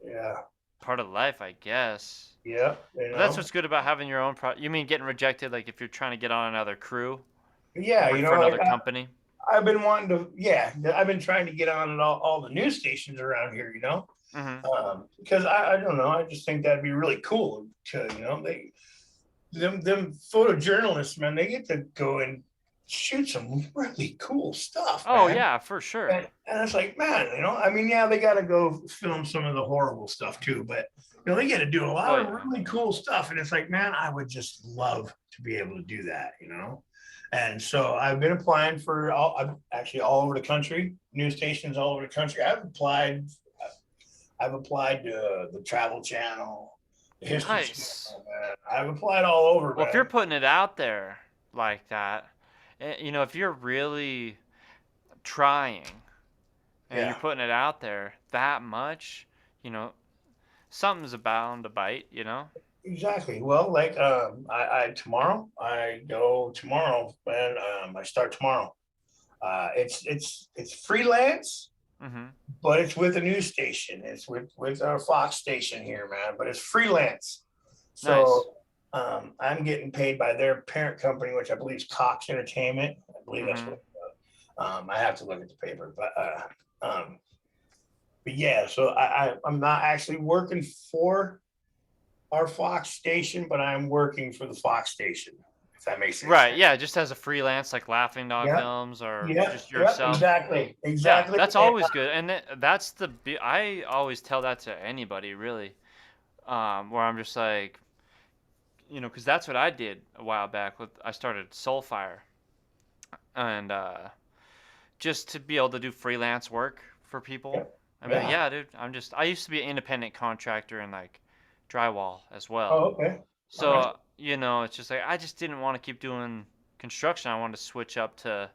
Yeah, part of life, I guess. yeah, But that's what's good about having your own You mean getting rejected, like if you're trying to get on another crew or yeah, work for like another company? I've been wanting to, yeah, I've been trying to get on at all the news stations around here, Mm-hmm. because I don't know, I just think that'd be really cool to, them photojournalists, man, they get to go and shoot some really cool stuff, Oh man. yeah, for sure. And it's like, man, I mean, yeah, they got to go film some of the horrible stuff too, but they got to do a Oh lot of yeah. really cool stuff. And it's like, man, I would just love to be able to do that. And so I've been applying for I'm actually all over the country, news stations all over the country. I've applied to the Travel Channel, the History Nice. Channel, man. I've applied all over, Well, if you're man. putting it out there like that, if you're really trying and you're Yeah, putting it out there that much, you know, something's bound to bite. exactly. Well, like I go tomorrow, man. I start tomorrow. It's freelance, Mm-hmm. but it's with a news station. It's with our Fox station here, man. But it's freelance. Nice. So I'm getting paid by their parent company, which I believe is Cox Entertainment. I believe that's Mm-hmm. what. I have to look at the paper, but yeah. So I'm not actually working for our Fox station, but I'm working for the Fox station. If that makes any Right. sense. Yeah. Just as a freelance, like Laughing Dog Yeah. Films or Yeah. just Yeah. yourself. Exactly. Yeah, Exactly. that's And, always good, and that's I always tell that to anybody really, where I'm just like, because that's what I did a while back. I started SOULFIRE, and just to be able to do freelance work for people. Yeah. I mean, Yeah. yeah, dude. I used to be an independent contractor in like drywall as well. Oh, okay. All right. So it's just like I just didn't want to keep doing construction. I wanted to switch up to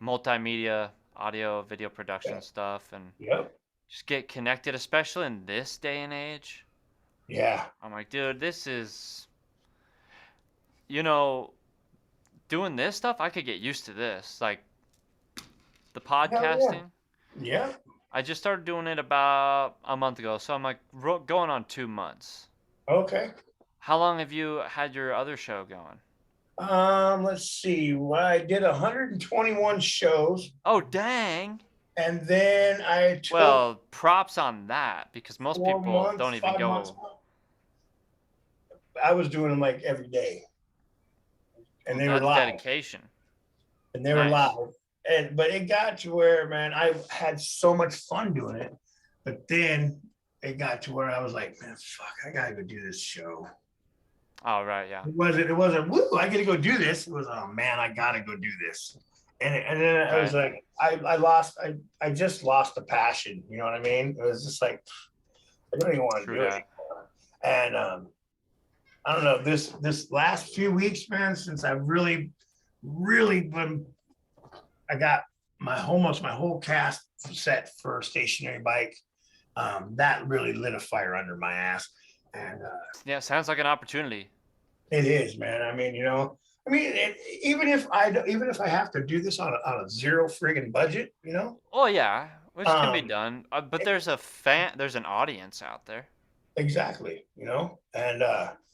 multimedia, audio, video Yeah. production stuff, and Yep. just get connected, especially in this day and age. Yeah. I'm like, dude, this is, you know, doing this stuff. I could get used to this, like the Hell yeah. podcasting. Yeah. I just started doing it about a month ago, so I'm like going on 2 months. Okay. How long have you had your other show going? Let's see. Well, I did 121 shows, Oh, dang. and then I took Well, props on that because most four people months, don't even 5 months. go. I was doing them like every day, and Well, they were that's live, dedication. and they were Nice. live. And but it got to where, man, I had so much fun doing it, but then it got to where I was like, man, fuck, I gotta go do this show. Oh, right, yeah. It wasn't woo, I gotta go do this. It was, oh man, I gotta go do this. And then I was Right. like, I just lost the passion. You know what I mean? It was just like, I don't even want to True do it that. anymore. And I don't know, this last few weeks, man, since I've really been, I got almost my whole cast set for a stationary bike. That really lit a fire under my ass. And Yeah, sounds like an opportunity. it is, man. I mean, even if I have to do this on a zero friggin' budget, Oh, yeah, which can be um, done. But there's an audience out there. exactly, and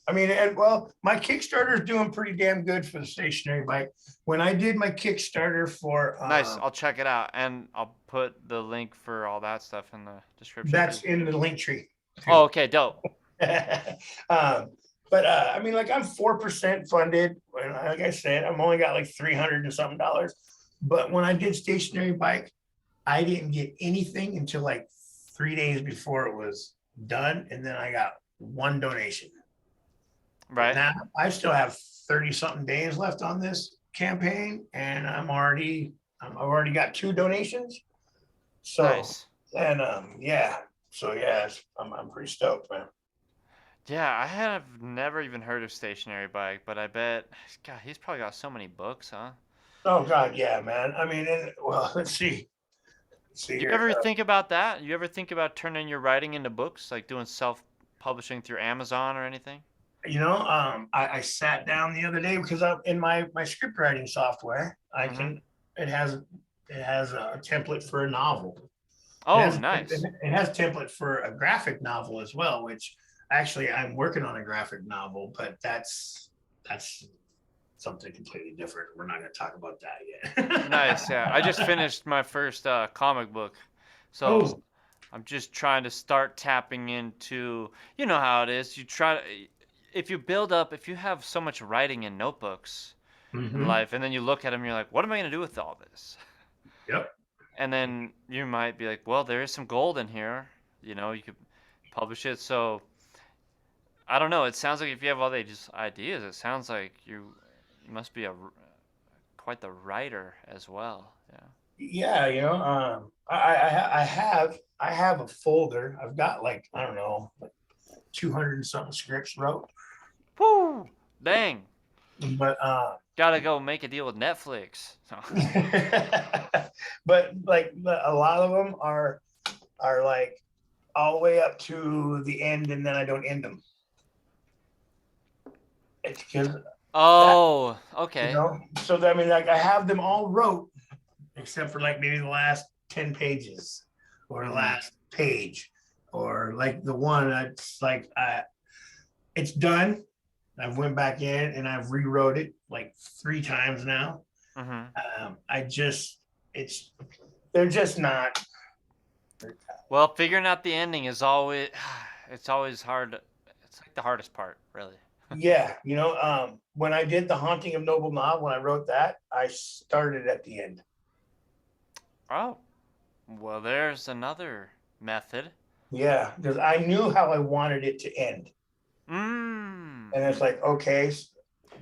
I mean, and well, my Kickstarter is doing pretty damn good for the stationary bike. When I did my Kickstarter for, Nice. I'll check it out, and I'll put the link for all that stuff in the description too. that's in the link tree Oh, too. okay, dope. um, but I mean, like I'm 4% funded. And like I said, I'm only got like 300 and something dollars. But when I did stationary bike, I didn't get anything until like 3 days before it was done, and then I got one donation. Right. Now I still have 30 something days left on this campaign, and I've already got two donations. So Nice. and yeah, so yeah, I'm pretty stoked, man. Yeah, I have never even heard of Stationary Bike, but I bet, God, he's probably got so many books, huh? Oh God, yeah, man. I mean, well, let's see. Let's see You here. ever think about that? You ever think about turning your writing into books, like doing self-publishing through Amazon or anything? I sat down the other day because I'm in my script writing software. Mm-hmm. It has a template for a novel. Oh, nice. It has template for a graphic novel as well, which actually I'm working on a graphic novel, but that's something completely different. We're not going to talk about that Nice, yeah. I just yet. finished my first comic book, so Oh, I'm just trying to start tapping into, you know how it is. If you have so much writing in notebooks in mm-hmm. life, and then you look at them, you're like, what am I gonna do with all this? Yep. And then you might be like, well, there is some gold in here. You could publish it. So I don't know. It sounds like if you have all these ideas, it sounds like you must be quite the writer as well. Yeah. Yeah, I have a folder. I've got like, I don't know, like 200 and something scripts wrote. Woo! Dang. But Gotta go make a deal with Netflix. So. but like a lot of them are like all the way up to the end, and then I don't end them. It's because Oh, okay. so I mean, like I have them all wrote except for like maybe the last 10 pages or the Mm-hmm. last page, or like the one that's like it's done. I've went back in and I've rewrote it like 3 times now. Mm-hmm. I just it's they're just not. Well, figuring out the ending is always it's always hard. It's like the hardest part, really. Yeah, when I did The Haunting of Noble Knob, when I wrote that, I started at the end. Oh, well, there's another method. Yeah, because I knew how I wanted it to end. And it's like, okay,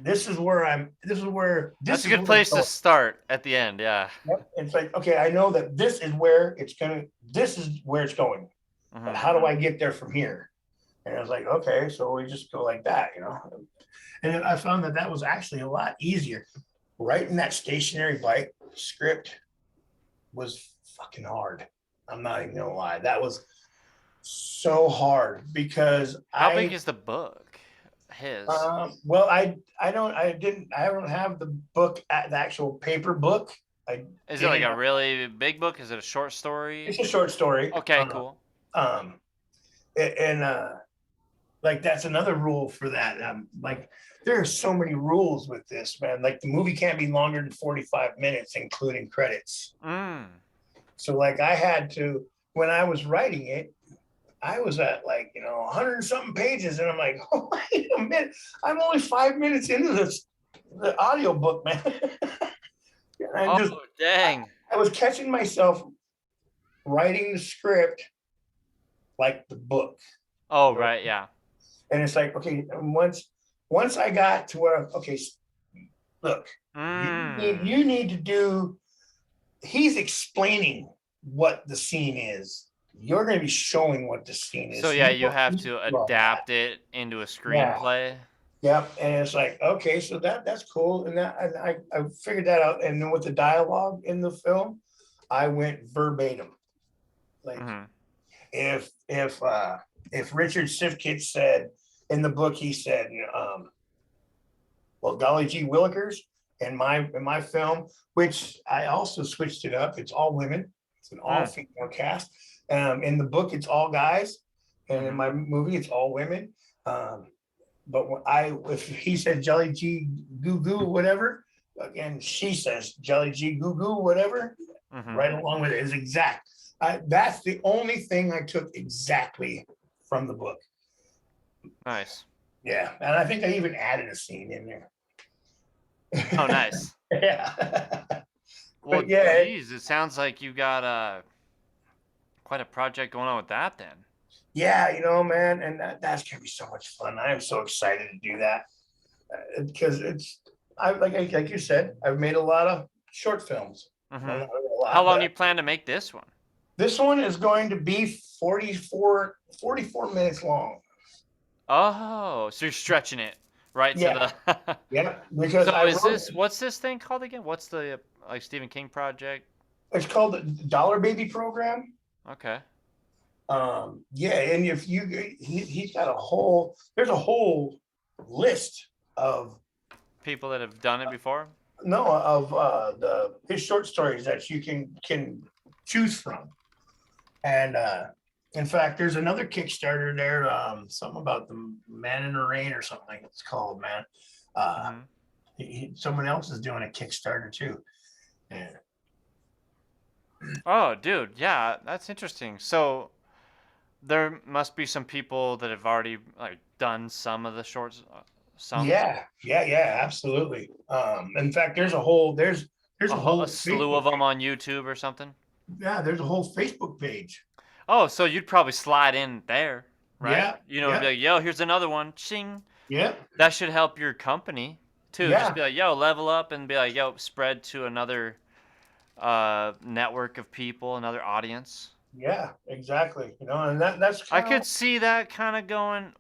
this is where That's a where good it's place to going. start at the end. Yeah. Yep. It's like, okay, I know that this is where it's going. But Mm-hmm. how do I get there from here? And I was like, okay, so we just go like that, And then I found that was actually a lot easier. Writing that stationary bike script was fucking hard. I'm not even gonna lie. That was so hard because How big is the book? His. well, I don't have the book at the actual paper book. I Is it like didn't. a really big book? Is it a short story? It's a short story. Okay, cool. Um, and like that's another rule for that. Like there are so many rules with this, man. Like the movie can't be longer than 45 minutes, including credits. So like I had to, when I was writing it, I was at like, 100 and something pages. And I'm like, oh, wait a minute. I'm only 5 minutes into the audio book, man. Dang. I was catching myself writing the script like the book. Oh, right. Yeah. And it's like, okay, once I got to where, okay, look, you need to do, he's explaining what the scene is. You're going to be showing what the scene is. So yeah, you have to adapt it into a screenplay. Yep. And it's like, okay, so that's cool. And I figured that out. And then with the dialogue in the film, I went verbatim. Like if Richard Sifkit said in the book, he said, well, golly gee willikers, in my film, which I also switched it up. It's all women. It's an all female cast. In the book, it's all guys, and in my movie, it's all women. But if he said Jelly G Goo Goo whatever, again she says Jelly G Goo Goo whatever, right along with it is exact. That's the only thing I took exactly from the book. Nice. Yeah, and I think I even added a scene in there. Oh, nice. Yeah. Well, yeah, geez, it sounds like you got quite a project going on with that then. Yeah, man, and that's gonna be so much fun. I am so excited to do that because like you said, I've made a lot of short films. How long do you plan to make this one? This one is going to be 44 minutes long. Oh, so you're stretching it right to the yeah. Because so what's this thing called again? What's the like Stephen King project? It's called the Dollar Baby Program. Okay. Yeah, and if he's got there's a whole list of people that have done it before. No, of his short stories that you can choose from, and in fact, there's another Kickstarter there. Something about the Man in the Rain or something like it's called, man. Someone else is doing a Kickstarter too. Yeah. Oh, dude, yeah, that's interesting. So there must be some people that have already like done some of the shorts. Yeah, absolutely. In fact, there's a whole slew of them on YouTube or something. Yeah, there's a whole Facebook page. Oh, so you'd probably slide in there, right? Yeah. Be like, yo, here's another one. Ching. Yeah. That should help your company too. Yeah. Just be like, yo, level up, and be like, yo, spread to another network of people, another audience. Yeah, exactly. And that's I could see that kind of going.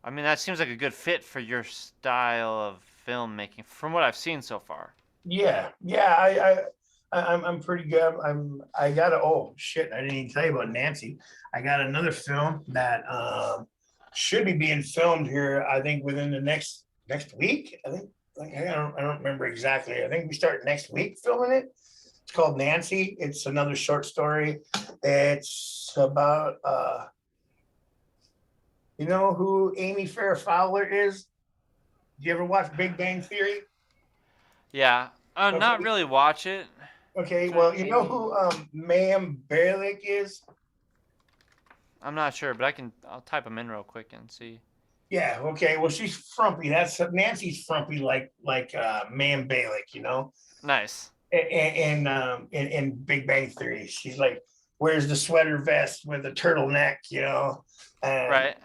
I mean, that seems like a good fit for your style of filmmaking, from what I've seen so far. Yeah. I'm pretty good. I got oh shit, I didn't even tell you about Nancy. I got another film that should be being filmed here, I think within the next week. I think I don't remember exactly. I think we start next week filming it. It's called Nancy. It's another short story. It's about you know who Amy Farrah Fowler is? Do you ever watch Big Bang Theory? Yeah. Okay. Not really watch it. Okay, well, you know who Ma'am Berlick is? I'm not sure, but I'll type them in real quick and see. Yeah, okay. Well, she's frumpy. That's Nancy's frumpy like Ma'am Berlick, Nice. And in Big Bang Theory, she's like wears the sweater vest with a turtleneck, And Right.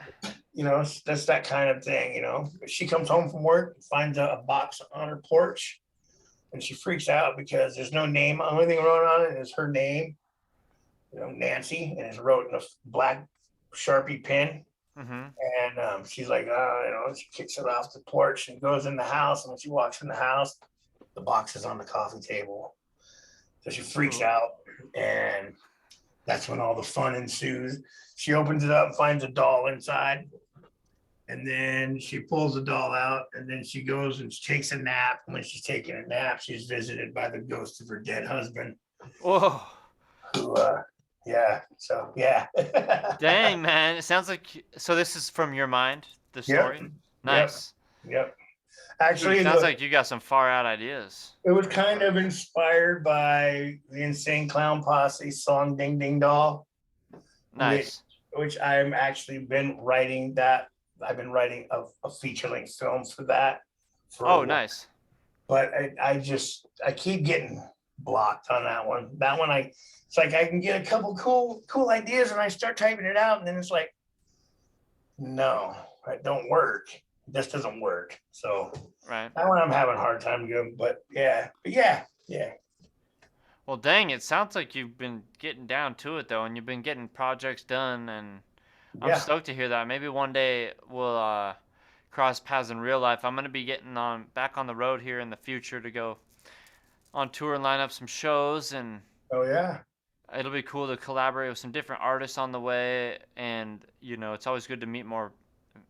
that's that kind of thing. She comes home from work, finds a box on her porch, and she freaks out because there's no name. The only thing wrote on it is her name, Nancy, and it's wrote in a black Sharpie pen. Mm-hmm. And she's like, she kicks it off the porch and goes in the house. And when she walks in the house, the box is on the coffee table. So she freaks Ooh. out, and that's when all the fun ensues. She opens it up and finds a doll inside. And then she pulls the doll out, and then she goes and takes a nap. And when she's taking a nap, she's visited by the ghost of her dead husband. Whoa. Who, yeah. So, yeah. Dang, man. It sounds like so. This is from your mind, the Yep. story. Yep. Nice. Yep. Dude, Actually, sounds like you got some far out ideas. it was kind of inspired by the Insane Clown Posse song "Ding Ding Doll," Nice. which I'm actually been writing that. I've been writing a feature length film for that. Oh, nice. But I keep getting blocked on that one. That one, it's like I can get a couple cool ideas and I start typing it out, and then it's like, no, it don't work. This doesn't work. So Right. that one I'm having a hard time doing. But yeah. Well, dang, it sounds like you've been getting down to it though, and you've been getting projects done, and I'm Yeah. stoked to hear that. Maybe one day we'll cross paths in real life. I'm gonna be getting on back on the road here in the future to go on tour and line up some shows, and Oh yeah. it'll be cool to collaborate with some different artists on the way. And it's always good to meet more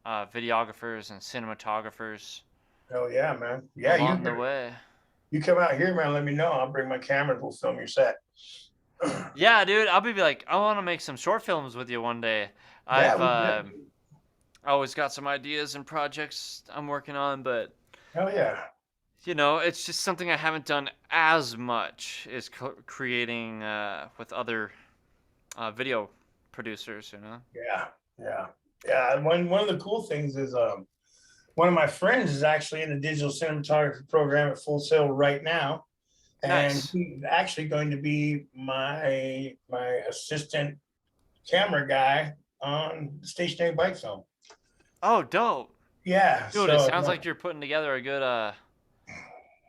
videographers and cinematographers Oh yeah, man. Yeah, along the way. you come out here, man. Let me know. I'll bring my camera and we'll film your set. Yeah, dude, I'll be like, I want to make some short films with you one day. Yeah, I've we did. always got some ideas and projects I'm working on, but Hell yeah. it's just something I haven't done as much is creating with other video producers. Yeah. Yeah. Yeah. And one of the cool things is one of my friends is actually in the digital cinematography program at Full Sail right now. And Nice. he's actually going to be my assistant camera guy on the stationary bike film. Oh, dope. Yeah. Dude, it So sounds like you're putting together a good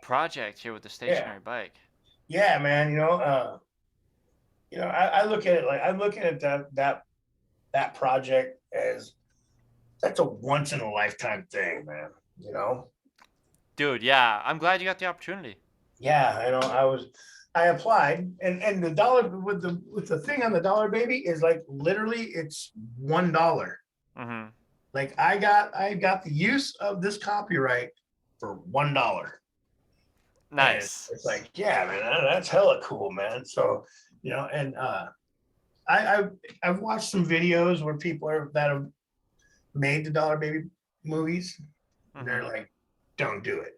project here with the yeah. stationary bike. Yeah, man. I look at it like I look at that project as that's a once in a lifetime thing, man. Dude, yeah, I'm glad you got the opportunity. Yeah, I applied, and the dollar with the thing on the dollar baby is like literally it's $1. Mm-hmm. Like I got the use of this copyright for $1. And Nice. it's like, yeah, man, that's hella cool, man. So, and I've watched some videos where people that have made the dollar baby movies. They're Mm-hmm. like, don't do it.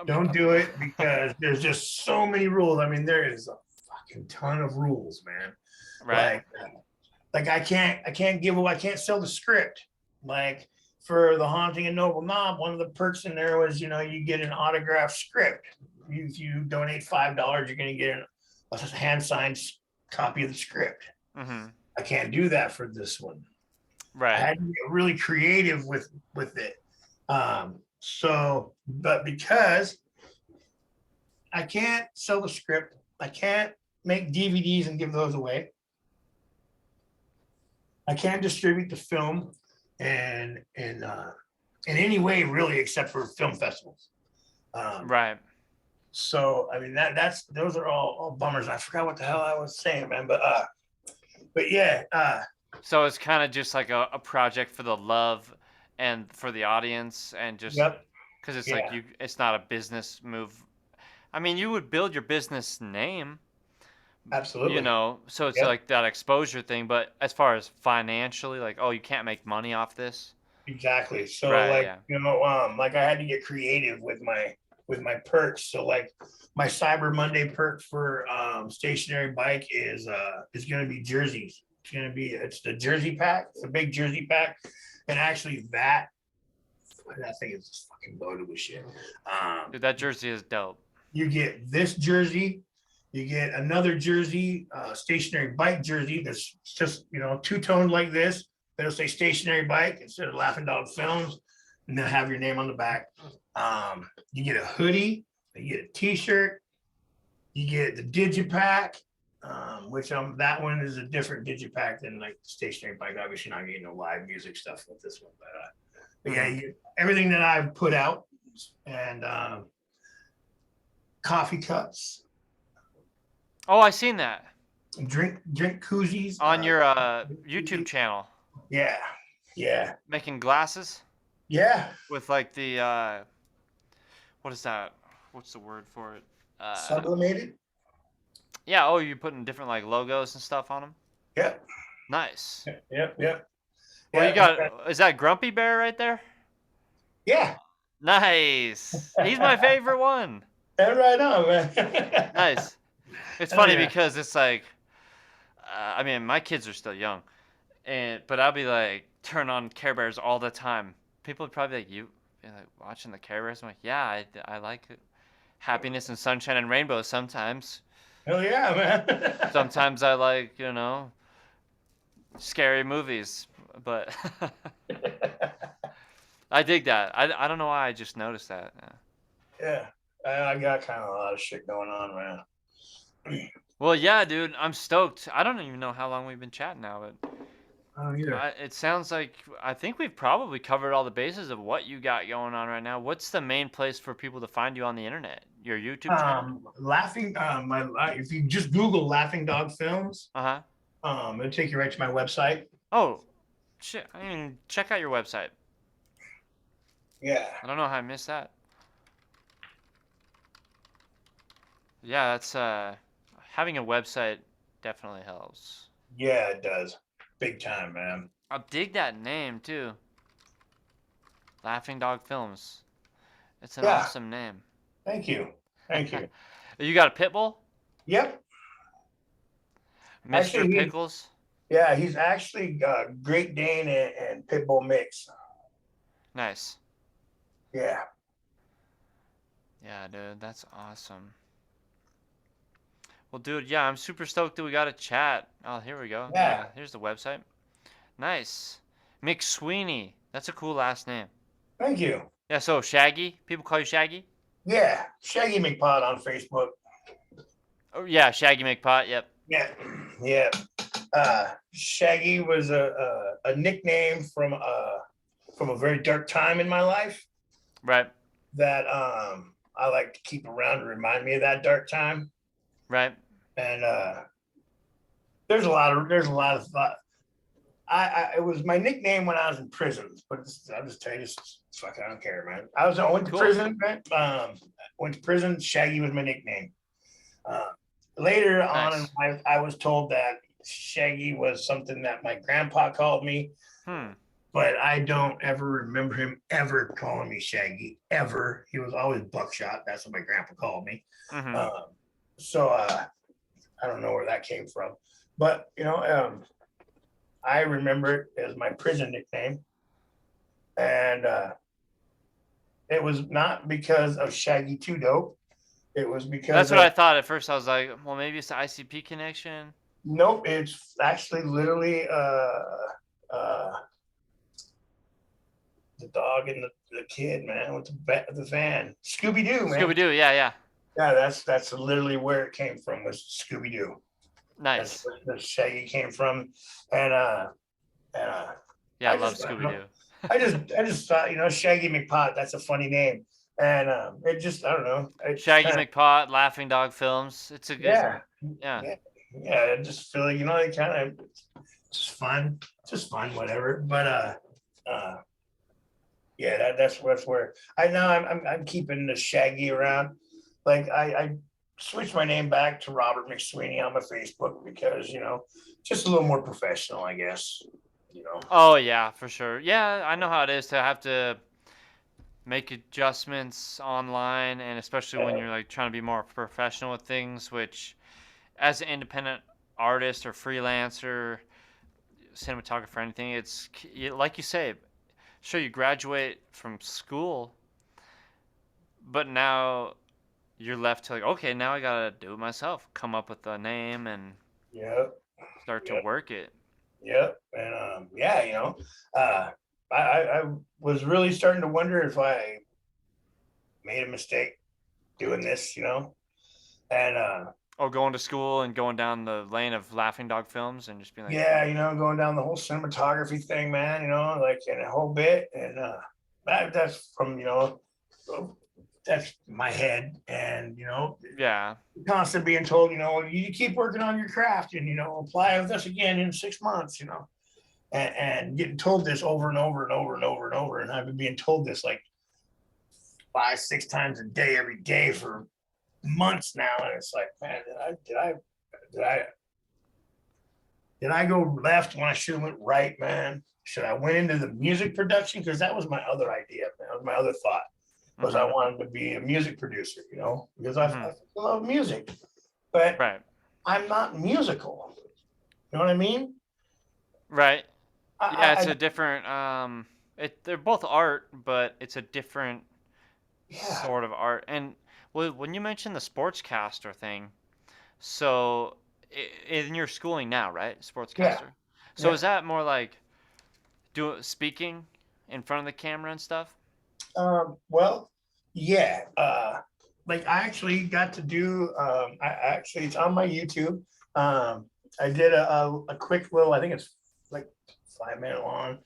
Don't do it because there's just so many rules. I mean, there is a fucking ton of rules, man. Right. Like I can't sell the script. Like for The Haunting in Noble Knob, one of the perks in there was, you get an autographed script. If you donate $5, you're going to get a hand signed copy of the script. Mm-hmm. I can't do that for this one. I Right. had to get really creative with it. But because I can't sell the script, I can't make DVDs and give those away. I can't distribute the film and in any way really except for film festivals. Right. So I mean those are all bummers. I forgot what the hell I was saying, man. But yeah. So it's kind of just like a project for the love and for the audience, and just Yep. because it's like Yeah. it's not a business move. I mean, you would build your business name, Absolutely. so it's Yep. like that exposure thing. But as far as financially, like, oh, you can't make money off this. Exactly. So Right. like, Yeah. like I had to get creative with my perks. So like my Cyber Monday perk for stationary bike is going to be jerseys. It's the jersey pack. It's a big jersey pack. And actually that thing is just fucking loaded with shit. Dude, that jersey is dope. You get this jersey, you get another jersey, stationary bike jersey that's just, two-toned like this, It'll say stationary bike instead of Laughing Dog Films, and they'll have your name on the back. You get a hoodie, you get a t-shirt, you get the digipack, which that one is a different digipack than like the stationary bike. Obviously not getting no live music stuff with this one, but yeah, you get everything that I've put out, and coffee cups. Oh, I seen that Drink koozies on your YouTube channel. Yeah, yeah, Making glasses yeah. with like the what is that? What's the word for it? Sublimated. Yeah. Oh, you're putting different like logos and stuff on them. Yep. Nice. Yep. Well, you got. Is that Grumpy Bear right there? Yeah. Nice. He's my favorite one. That right on, man. Nice. It's Oh, funny yeah. because it's like, I mean, my kids are still young, but I'll be like, turn on Care Bears all the time. People would probably be like, you like watching the Care Bears? I'm like, yeah, I like it. Happiness and sunshine and rainbows sometimes. Hell yeah, man. Sometimes I like, scary movies, but I dig that. I don't know why I just noticed that. Yeah. I got kind of a lot of shit going on, man. Well, yeah, dude, I'm stoked. I don't even know how long we've been chatting now, but Oh, yeah. it sounds like I think we've probably covered all the bases of what you got going on right now. What's the main place for people to find you on the internet? Your YouTube channel? Laughing. If you just Google Laughing Dog Films, Uh-huh. it'll take you right to my website. Oh, shit. I mean, check out your website. Yeah. I don't know how I missed that. Yeah, that's having a website definitely helps. Yeah, it does. Big time, man. I dig that name too. Laughing Dog Films. It's an Yeah. awesome name. Thank you. Thank you. You got a pit bull? Yep. Mr. Actually, Pickles? Yeah, he's actually Great Dane and Pit Bull mix. Nice. Yeah. Yeah, dude, that's awesome. Well, dude, yeah, I'm super stoked that we got a chat. Oh, here we go. Yeah. Here's the website. Nice. McSweeney. That's a cool last name. Thank you. Yeah, so Shaggy? People call you Shaggy? Yeah, Shaggy McPod on Facebook. Oh, yeah, Shaggy McPot, yep. Yeah. Shaggy was a nickname from a very dark time in my life Right, that I like to keep around to remind me of that dark time. right. And there's a lot of thought. It was my nickname when I was in prison, but I'll just tell you this. Fuck, I don't care, man. I went to Cool. prison. Went to prison. Shaggy was my nickname. Later on in life, I was told that Shaggy was something that my grandpa called me. But I don't ever remember him ever calling me Shaggy, ever. He was always Buckshot. That's what my grandpa called me. So I don't know where that came from. But, I remember it as my prison nickname. And it was not because of Shaggy Two Dope. It was because That's what I thought at first. I was like, well, maybe it's the ICP connection. Nope, it's actually literally the dog and the kid, man, with the van. Scooby-Doo, man. Scooby-Doo, yeah. Yeah, that's literally where it came from, was Scooby-Doo. Nice. That's where the Shaggy came from. And yeah, I love Scooby-Doo. I just thought, Shaggy McPot, that's a funny name. And it just, I don't know. Shaggy McPot, Laughing Dog Films. It's a good. Yeah. Yeah. I just feel like, it kind of just fun, whatever. But yeah, that's where I know I'm keeping the Shaggy around. Like I switched my name back to Robert McSweeney on my Facebook because, just a little more professional, I guess. Oh yeah, for sure. Yeah, I know how it is to have to make adjustments online, and especially when you're like trying to be more professional with things, which as an independent artist or freelancer, cinematographer, anything, it's like you say, sure, you graduate from school, but now you're left to like, okay, now I gotta do it myself, come up with a name and start to work it. Yep. And yeah, uh, I was really starting to wonder if I made a mistake doing this, and Or going to school and going down the lane of Laughing Dog films and just being like, yeah, going down the whole cinematography thing, man, like in a whole bit, and that's from that's my head, and yeah, constantly being told, you keep working on your craft, and apply with us again in 6 months, and getting told this over and over and over and over and over, and I've been being told this like 5, 6 times a day, every day for months now, and it's like, man, did I did I go left when I should have went right, man? Should I went into the music production? Because that was my other idea, man. That was my other thought, was I mm-hmm, wanted to be a music producer, because mm-hmm, I love music, but right, I'm not musical. You know what I mean? right. Yeah, it's I a different. They're both art, but it's a different yeah, sort of art. And when you mentioned the sportscaster thing, so in your schooling now, right, yeah, sportscaster. So yeah. is that more like speaking in front of the camera and stuff? Well, yeah. Like I actually got to do. It's on my YouTube. I did a quick little. I think it's like 5 minute long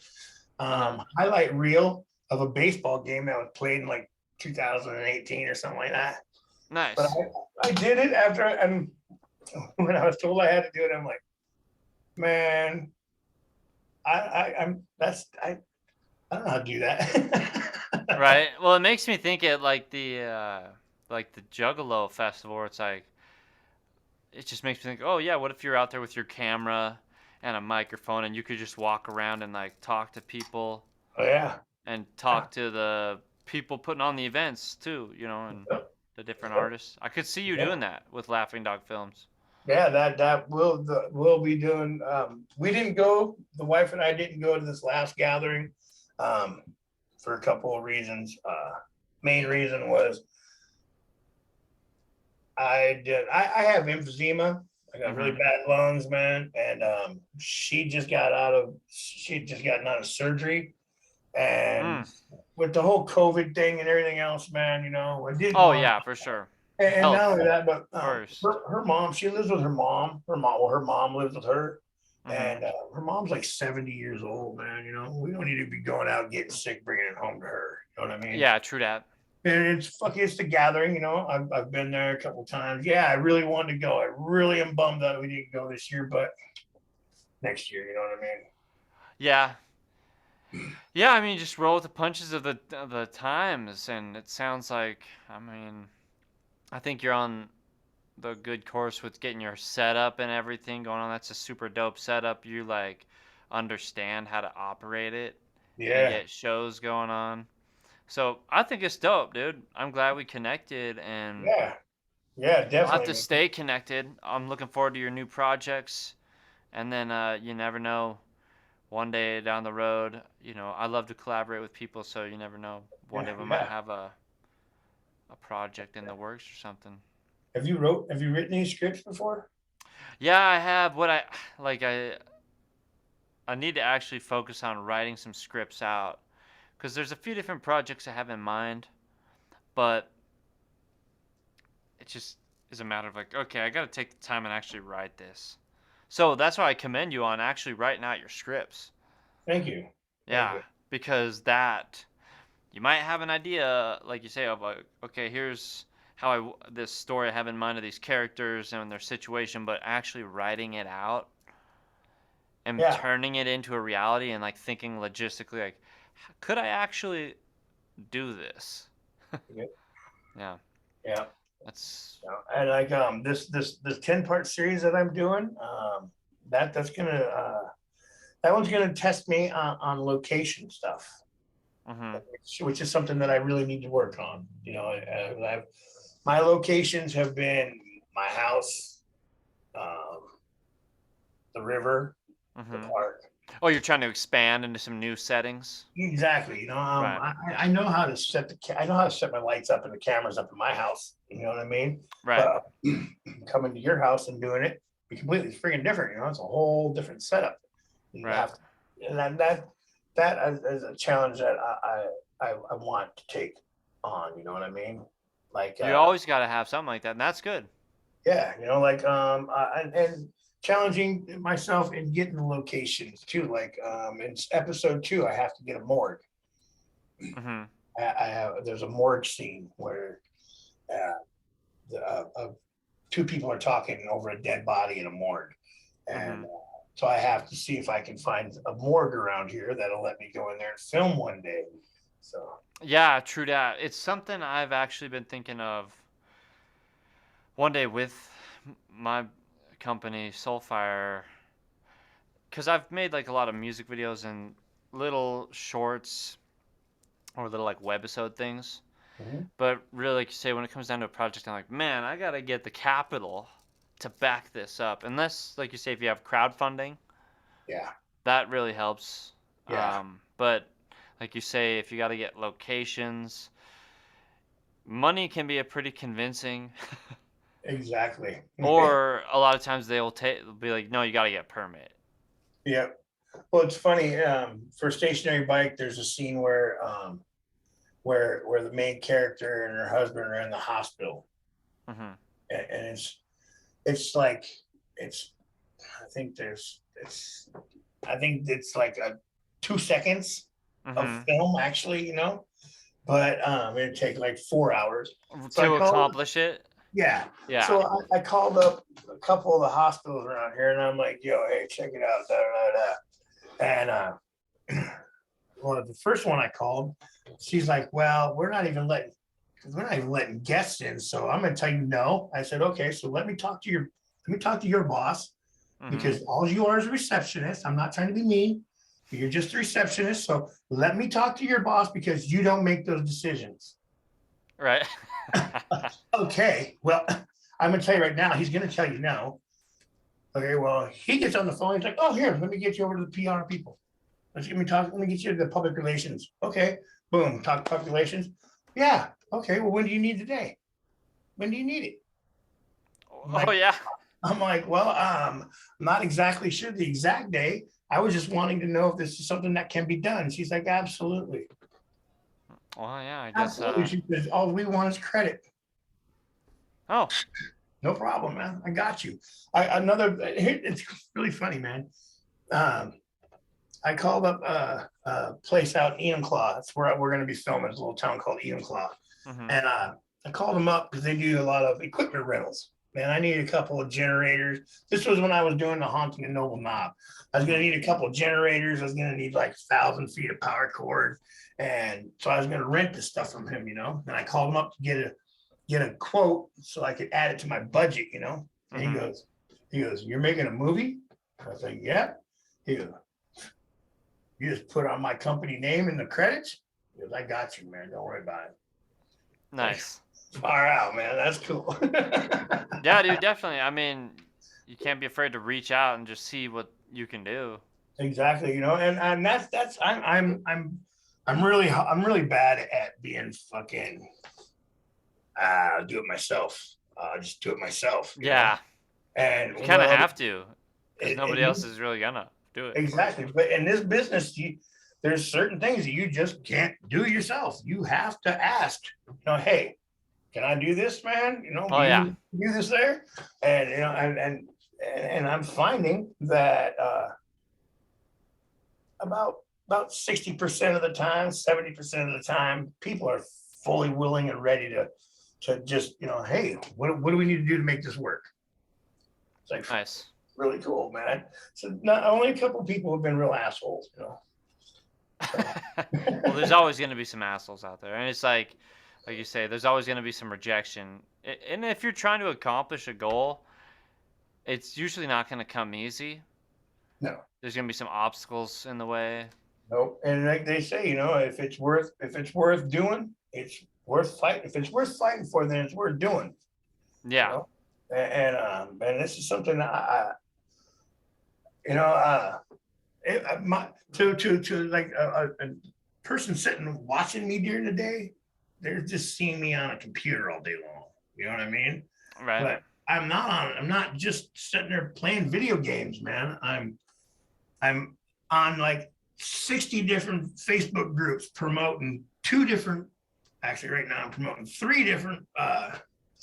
Uh huh. highlight reel of a baseball game that was played in like 2018 or something like that. But Nice. I did it after, and when I was told I had to do it, I'm like, man, I'm that's I don't know how to do that. Right. Well, it makes me think it like the Juggalo festival where it's like it just makes me think, oh yeah, what if you're out there with your camera and a microphone and you could just walk around and like talk to people Oh yeah. and talk to the people putting on the events too, and the different artists. I could see you Yeah. doing that with Laughing Dog Films. Yeah, that will be doing. We didn't go. The wife and I didn't go to this last gathering um, for a couple of reasons. Main reason was I have emphysema. I got really Mm-hmm. bad lungs, man, and she just gotten out of surgery, and Mm. with the whole COVID thing and everything else, man, I didn't Oh want. yeah, for sure. And not Health only that, but first. her mom, she lives with her mom. Her mom lives with her, Mm-hmm. and her mom's like 70 years old, man. We don't need to be going out getting sick, bringing it home to her. You know what I mean? Yeah, true that. And it's the gathering. I've been there a couple times. Yeah, I really wanted to go. I really am bummed that we didn't go this year, but next year, you know what I mean? Yeah. Yeah, I mean, just roll with the punches of the times, and it sounds like, I mean, I think you're on the good course with getting your setup and everything going on. That's a super dope setup. You like understand how to operate it and Yeah, get shows going on. So I think it's dope, dude. I'm glad we connected, and yeah, yeah, we'll have to definitely. stay connected. I'm looking forward to your new projects, and then you never know. One day down the road, I love to collaborate with people, so you never know. One Yeah, day we might yeah. have a project in the works or something. Have you written any scripts before? Yeah, I have. What I like, I need to actually focus on writing some scripts out because there's a few different projects I have in mind, but it just is a matter of like, okay, I got to take the time and actually write this. So that's why I commend you on actually writing out your scripts. Thank you. Thank Yeah, you. because that you might have an idea, like you say, of like, okay, here's how this story I have in mind of these characters and their situation, but actually writing it out and Yeah. turning it into a reality and like thinking logistically, like, could I actually do this? Yeah. Yeah, Yeah. that's. And like this 10-part series that I'm doing, that's gonna that one's gonna test me on location stuff, Mm-hmm. which is something that I really need to work on. My locations have been my house, um, the river, the Mm-hmm. park. Oh, you're trying to expand into some new settings, Exactly. right? I know how to I know how to set my lights up and the cameras up in my house. You know what I mean? Right. But coming to your house and doing it be completely freaking different. It's a whole different setup. You Right. have to, and that is a challenge that I want to take on. You know what I mean? Like, You always got to have something like that, and that's good. yeah, like and challenging myself in getting the locations too. Like in episode 2, I have to get a morgue. Hmm. I have there's a morgue scene where two people are talking over a dead body in a morgue, and Hmm. so I have to see if I can find a morgue around here that'll let me go in there and film one day. So Yeah, true that. It's something I've actually been thinking of one day with my company, SOULFIRE, because I've made like a lot of music videos and little shorts or little like webisode things. mhm. But really, like you say, when it comes down to a project, I'm like, man, I gotta get the capital to back this up. Unless, like you say, if you have crowdfunding, Yeah, that really helps. yeah, But like you say, if you gotta get locations, money can be a pretty convincing. exactly. Or a lot of times they'll be like, no, you gotta get a permit. Yeah. Well, it's funny. For Stationary Bike, there's a scene where the main character and her husband are in the hospital, Hmm. and it's like it's I think there's it's I think it's like a 2 seconds of Hmm. film actually, but it'd take like 4 hours. So I To called, accomplish it. yeah. Yeah. So I called up a couple of the hospitals around here, and I'm like, yo, hey, check it out, da da da. And well, the first one I called, she's like, well, we're not even letting guests in. So I'm gonna tell you no. I said, okay, so let me talk to your boss, Hmm. because all you are is a receptionist. I'm not trying to be mean. You're just a receptionist. So let me talk to your boss because you don't make those decisions. Right. Okay, well, I'm gonna tell you right now, he's gonna tell you no. Okay, well, he gets on the phone, he's like, oh, here, let me get you over to the PR people. Let me get you to the public relations. Okay, boom, talk public relations. Yeah, okay, well, when do you need the day? When do you need it? I'm Oh like, yeah. well, I'm not exactly sure the exact day. I was just wanting to know if this is something that can be done. She's like, absolutely. Well, yeah. I guess. Absolutely. She says, all we want is credit. Oh. No problem, man. I got you. It's really funny, man. Um, I called up a place out in Enumclaw. That's where we're going to be filming. It's a little town called Enumclaw. Hmm. And I called them up because they do a lot of equipment rentals. Man, I need a couple of generators. This was when I was doing the Haunting and Noble Knob. I was going to Hmm. need a couple of generators. I was going to need like 1,000 feet of power cord. And so I was going to rent this stuff from him, And I called him up to get a quote so I could add it to my budget. And Hmm. he goes, you're making a movie? I was like, yeah. He goes, you just put on my company name in the credits? He goes, I got you, man. Don't worry about it. Like, Nice. far out, man. That's cool. Yeah, dude. Definitely. I mean, you can't be afraid to reach out and just see what you can do. Exactly, and that's I'm really bad at being fucking do it myself. Just do it myself. Yeah. And You kind of well, have to, because nobody it, else is really gonna do it for exactly. you. But in this business, there's certain things that you just can't do yourself. You have to ask. Hey, can I do this, man? Oh yeah. Do this there? And and I'm finding that about 60% of the time, 70% of the time, people are fully willing and ready to just hey, what do we need to do to make this work? It's like Nice. really cool, man. So not only a couple of people have been real assholes. So Well, there's always gonna be some assholes out there, and it's like you say, there's always gonna be some rejection. And if you're trying to accomplish a goal, it's usually not gonna come easy. no, There's gonna be some obstacles in the way. nope. And like they say, if it's worth doing, it's worth fighting. If it's worth fighting for, then it's worth doing. You Yeah. know, and this is something that you know, uh, to like a person sitting watching me during the day, they're just seeing me on a computer all day long. You know what I mean? Right. But I'm not just sitting there playing video games, man. I'm on like 60 different Facebook groups promoting actually right now I'm promoting 3 different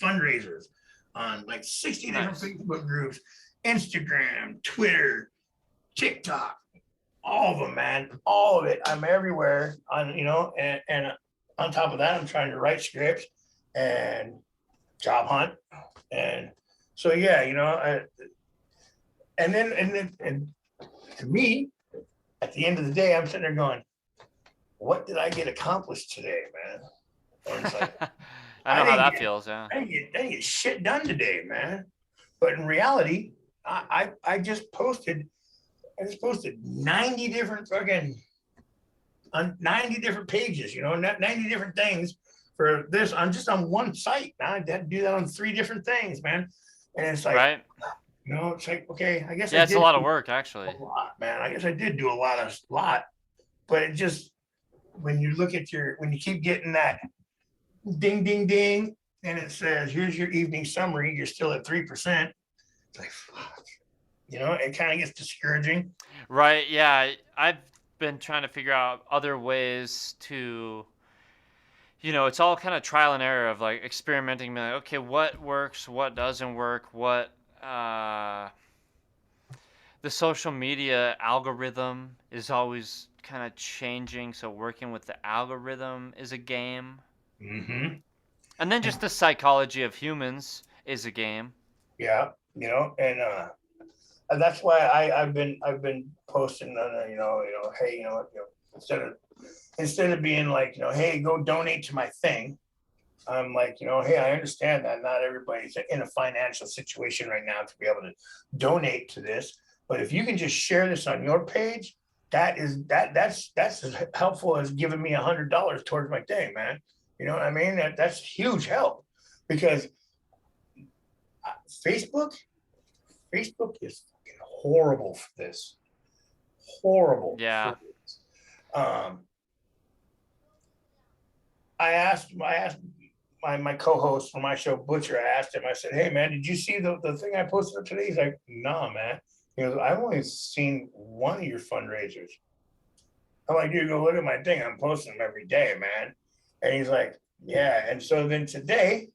fundraisers on like 60 different Facebook groups, Instagram, Twitter, TikTok, all of them, man, all of it. I'm everywhere on, and on top of that, I'm trying to write scripts and job hunt. And so, yeah, and to me, at the end of the day, I'm sitting there going, what did I get accomplished today, man? And it's like, I know how that feels. Yeah. I didn't get shit done today, man. But in reality, I just posted 90 different fucking on 90 different pages, 90 different things for this on just on one site. Now I had to do that on 3 different things, man. And it's like, right. It's like, okay, I guess yeah, it's a lot of work actually. A lot, man. I guess I did do a lot, but it just when you look at when you keep getting that ding, ding, ding, and it says, here's your evening summary, you're still at 3%. It's like, fuck. It kind of gets discouraging. Right. Yeah. I've been trying to figure out other ways to, it's all kind of trial and error of like experimenting. Like, okay, what works, what doesn't work, what, the social media algorithm is always kind of changing. So working with the algorithm is a game. Mm-hmm. And then just the psychology of humans is a game. Yeah. And that's why I've been posting on, hey, instead of being like, hey, go donate to my thing. I'm like, hey, I understand that not everybody's in a financial situation right now to be able to donate to this. But if you can just share this on your page, that's as helpful as giving me $100 towards my thing, man. You know what I mean? That's huge help because Facebook is fucking horrible for this. Horrible. Yeah. I asked my co-host for my show, Butcher. I asked him, I said, hey man, did you see the thing I posted today? He's like, nah, man. He goes, I've only seen one of your fundraisers. I'm like, dude, go look at my thing. I'm posting them every day, man. And he's like, yeah. And so then today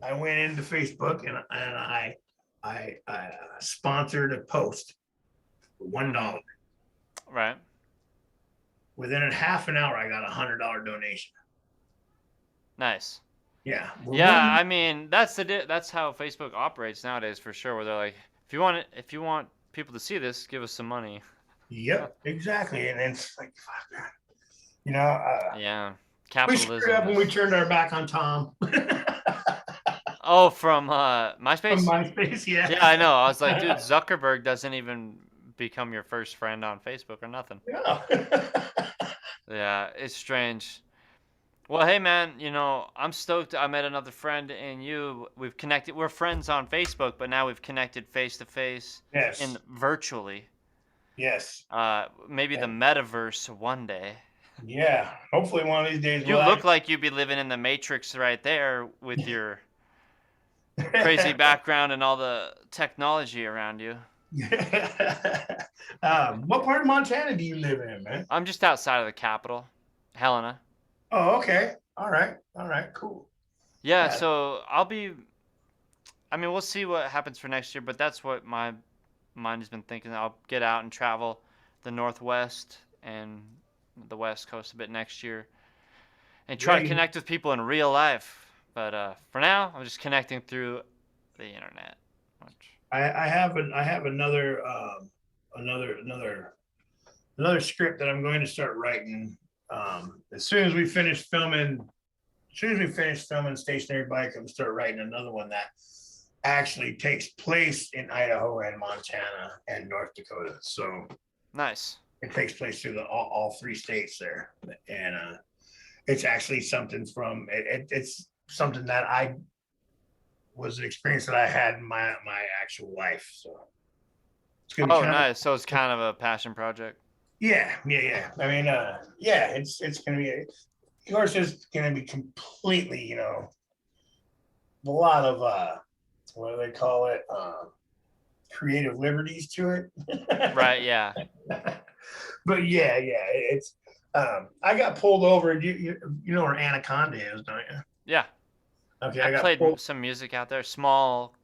I went into Facebook and I sponsored a post for $1. Right. Within a half an hour, I got $100 donation. Nice. Yeah. Yeah, I mean that's how Facebook operates nowadays for sure. Where they're like, if you want people to see this, give us some money. Yep, exactly. And it's like, fuck, man. Yeah, capitalism. We screwed up when we turned our back on Tom. Oh, from MySpace? From MySpace, yeah. Yeah, I know. I was like, dude, Zuckerberg doesn't even become your first friend on Facebook or nothing. Yeah. Yeah, it's strange. Well, hey, man, I'm stoked I met another friend in you. We've connected. We're friends on Facebook, but now we've connected face-to-face. Yes. And virtually. Yes. Maybe the metaverse one day. Yeah. Hopefully one of these days. You look like you'd be living in the Matrix right there with your crazy background and all the technology around you. What part of Montana do you live in, man? I'm just outside of the capital, Helena. Oh, okay. All right. Cool. Yeah, so we'll see what happens for next year, but that's what my mind has been thinking. I'll get out and travel the Northwest and the West Coast a bit next year and try to connect with people in real life. But for now, I'm just connecting through the internet. I have another script that I'm going to start writing as soon as we finish filming Stationary Bike. I'm start writing another one that actually takes place in Idaho and Montana and North Dakota. So nice. It takes place through all 3 states there, and it's actually something from it's something that was an experience that I had in my actual life. So it's gonna be nice. So it's kind of a passion project. Yeah. I mean, it's gonna be yours is gonna be completely, a lot of what do they call it? Creative liberties to it. Right. Yeah. But yeah, it's I got pulled over. You know where Anaconda is, don't you? Yeah, Okay, I I got played pulled. some music out there. Small.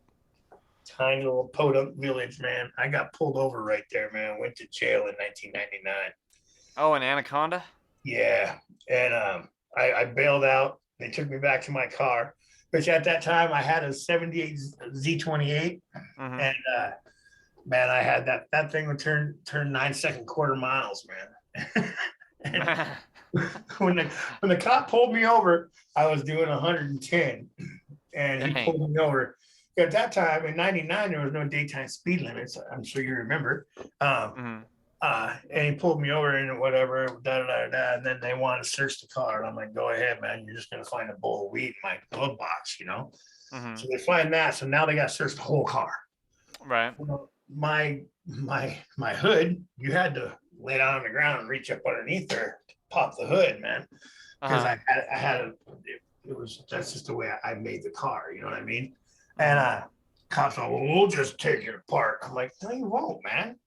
Tiny little podunk village, man. I got pulled over right there, man. Went to jail in 1999. Oh, an Anaconda. Yeah, and I bailed out. They took me back to my car, which at that time I had a '78 Z28, Mm-hmm. and man, I had that thing would turn 9 second quarter miles, man. And when the cop pulled me over, I was doing 110, and he Dang. pulled me over. At that time in '99, there was no daytime speed limits. I'm sure you remember. Um, Mm-hmm. and he pulled me over and whatever, and then they wanted to search the car. And I'm like, go ahead, man. You're just going to find a bowl of weed in my glove box, you know? Mm-hmm. So they find that. So now they got to search the whole car. Right. Well, my hood, you had to lay down on the ground and reach up underneath there to pop the hood, man. Because Uh-huh. I had it was that's just the way I made the car, you know what I mean? And Mm-hmm. cops are, well, we'll just take it apart. I'm like, no, you won't, man.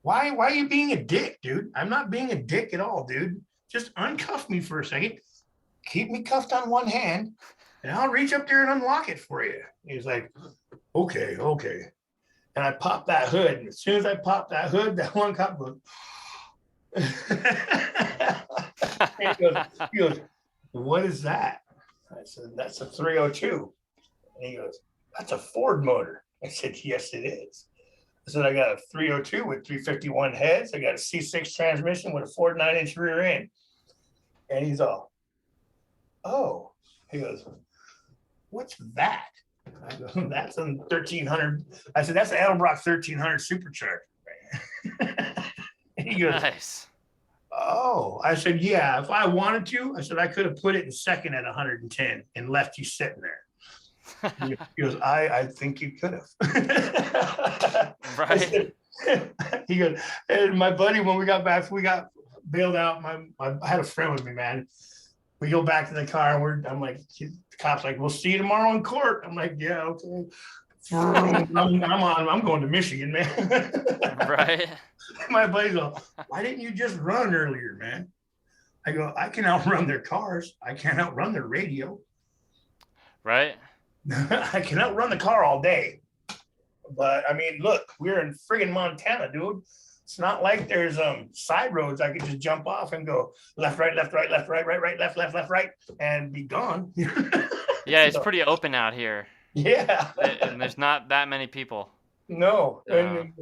Why are you being a dick, dude? I'm not being a dick at all, dude. Just uncuff me for a second. Keep me cuffed on one hand, and I'll reach up there and unlock it for you. He's like, okay, okay. And I popped that hood. And as soon as I popped that hood, that one cop goes, he goes, what is that? I said, that's a 302. And he goes, that's a Ford motor. I said, yes, it is. I said, I got a 302 with 351 heads. I got a C6 transmission with a 49-inch rear end. And he's all, oh. He goes, what's that? I go, that's a 1300. I said, that's an Edelbrock 1300 supercharger. He goes, Nice. oh. I said, yeah, if I wanted to, I said, I could have put it in second at 110 and left you sitting there. He goes, I think you could have. Right. He goes, and my buddy, when we got back, we got bailed out. I had a friend with me, man. We go back to the car and I'm like, the cop's like, we'll see you tomorrow in court. I'm like, yeah, okay. I'm going to Michigan, man. Right. My buddy's like, why didn't you just run earlier, man? I go, I can outrun their cars. I can't outrun their radio. Right. I can outrun the car all day. But I mean, look, we're in friggin' Montana, dude. It's not like there's side roads I could just jump off and go left, right, left, right, left, right, right, right, left, left, left, right, and be gone. Yeah, it's So, pretty open out here, yeah. and there's not that many people. No. Uh, And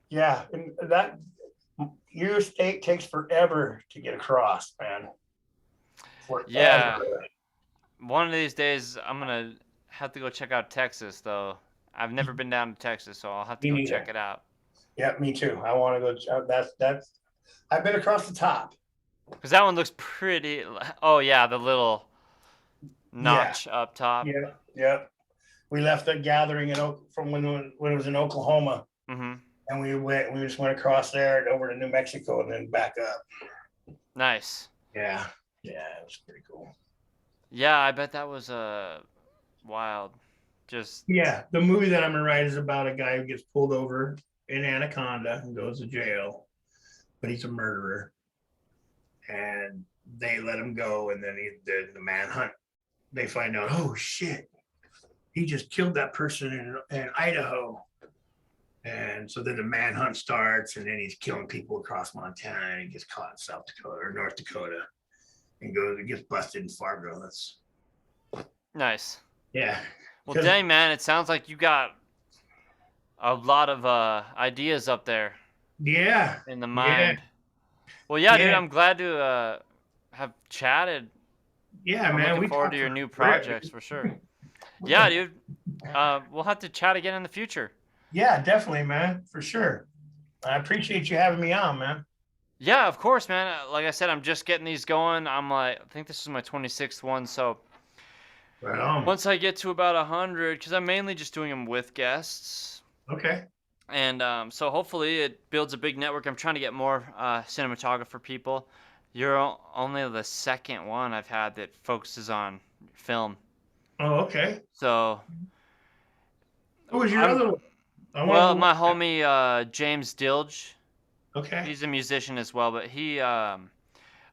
yeah, and that your state takes forever to get across, man. yeah. Forever. One of these days, I'm gonna have to go check out Texas, though. I've never been down to Texas, so I'll have to Me go check neither. it out. Yeah, me too. I want to go. That's. I've been across the top. Cause that one looks pretty. Oh yeah, the little Yeah, notch up top. yeah, yeah. We left the gathering from when it was in Oklahoma, Mhm. and we just went across there and over to New Mexico and then back up. Nice. Yeah, yeah, it was pretty cool. Yeah, I bet that was wild. Just Yeah, the movie that I'm gonna write is about a guy who gets pulled over in Anaconda and goes to jail, but he's a murderer, and they let him go, and then the manhunt. They find out, oh shit, he just killed that person in Idaho. And so then the manhunt starts, and then he's killing people across Montana, and he gets caught in South Dakota or North Dakota, and gets busted in Fargo. That's nice. yeah. Well, dang man, it sounds like you got a lot of ideas up there Yeah, in the yeah, mind. Well, yeah, dude, yeah, I'm glad to have chatted. yeah, I'm man. looking We forward to talked your for new forever. projects for sure. Yeah, dude. We'll have to chat again in the future. Yeah, definitely, man, for sure. I appreciate you having me on, man. Yeah, of course, man. Like I said, I'm just getting these going. I think this is my 26th one. So Right on. once I get to about 100, because I'm mainly just doing them with guests. Okay. And so hopefully it builds a big network. I'm trying to get more cinematographer people. You're only the second one I've had that focuses on film. Oh, okay. So Who was your I'm other one? I want well, to. my homie James Dilge. Okay. He's a musician as well, but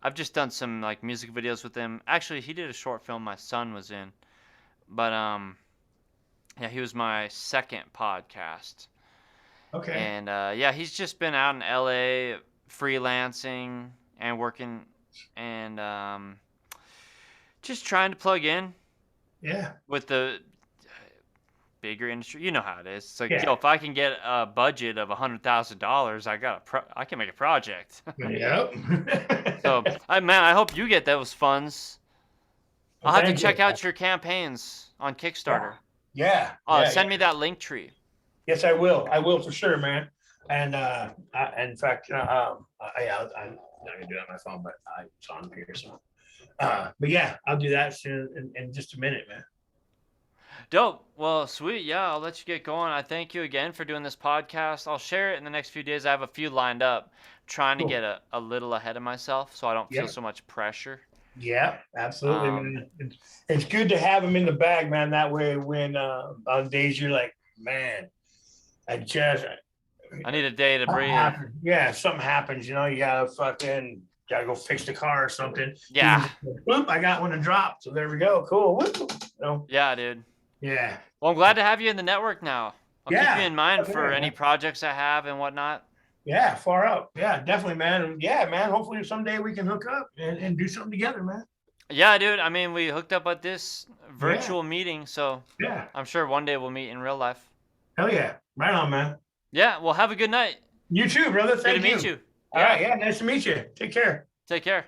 I've just done some like music videos with him. Actually, he did a short film my son was in. But yeah, he was my second podcast. Okay. And yeah, he's just been out in LA freelancing and working and just trying to plug in Yeah. with the bigger industry. You know how it is. It's like, yo, Yeah. if I can get a budget of $100,000, I can make a project. Yep. So, I hope you get those funds. Well, I'll have to thank you. check out your campaigns on Kickstarter. Yeah. Yeah. Send me that link tree. Yes, I will. I will for sure, man. And in fact, I'm not gonna do it on my phone, but it's on here. So, but yeah, I'll do that soon in just a minute, man. Dope. Well, sweet. Yeah, I'll let you get going. I thank you again for doing this podcast. I'll share it in the next few days. I have a few lined up, trying to Cool. get a little ahead of myself so I don't feel Yeah. so much pressure. Yeah, absolutely, Um, man. It's good to have them in the bag, man. That way, when on days you're like, man, I just I need a day to breathe. Yeah, if something happens, you gotta go fix the car or something. Yeah. Whoop, I got one to drop. So there we go. Cool. Whoop. Yeah, dude. Yeah. Well, I'm glad to have you in the network now. I'll keep Yeah. you in mind Okay, for man. any projects I have and whatnot. Yeah, far out. Yeah, definitely, man. And yeah, man. Hopefully someday we can hook up and do something together, man. Yeah, dude. I mean, we hooked up at this virtual meeting, so Yeah. I'm sure one day we'll meet in real life. Hell yeah. Right on, man. Yeah, well, have a good night. You too, brother. Good Thank to meet you. All right. Yeah, nice to meet you. Take care. Take care.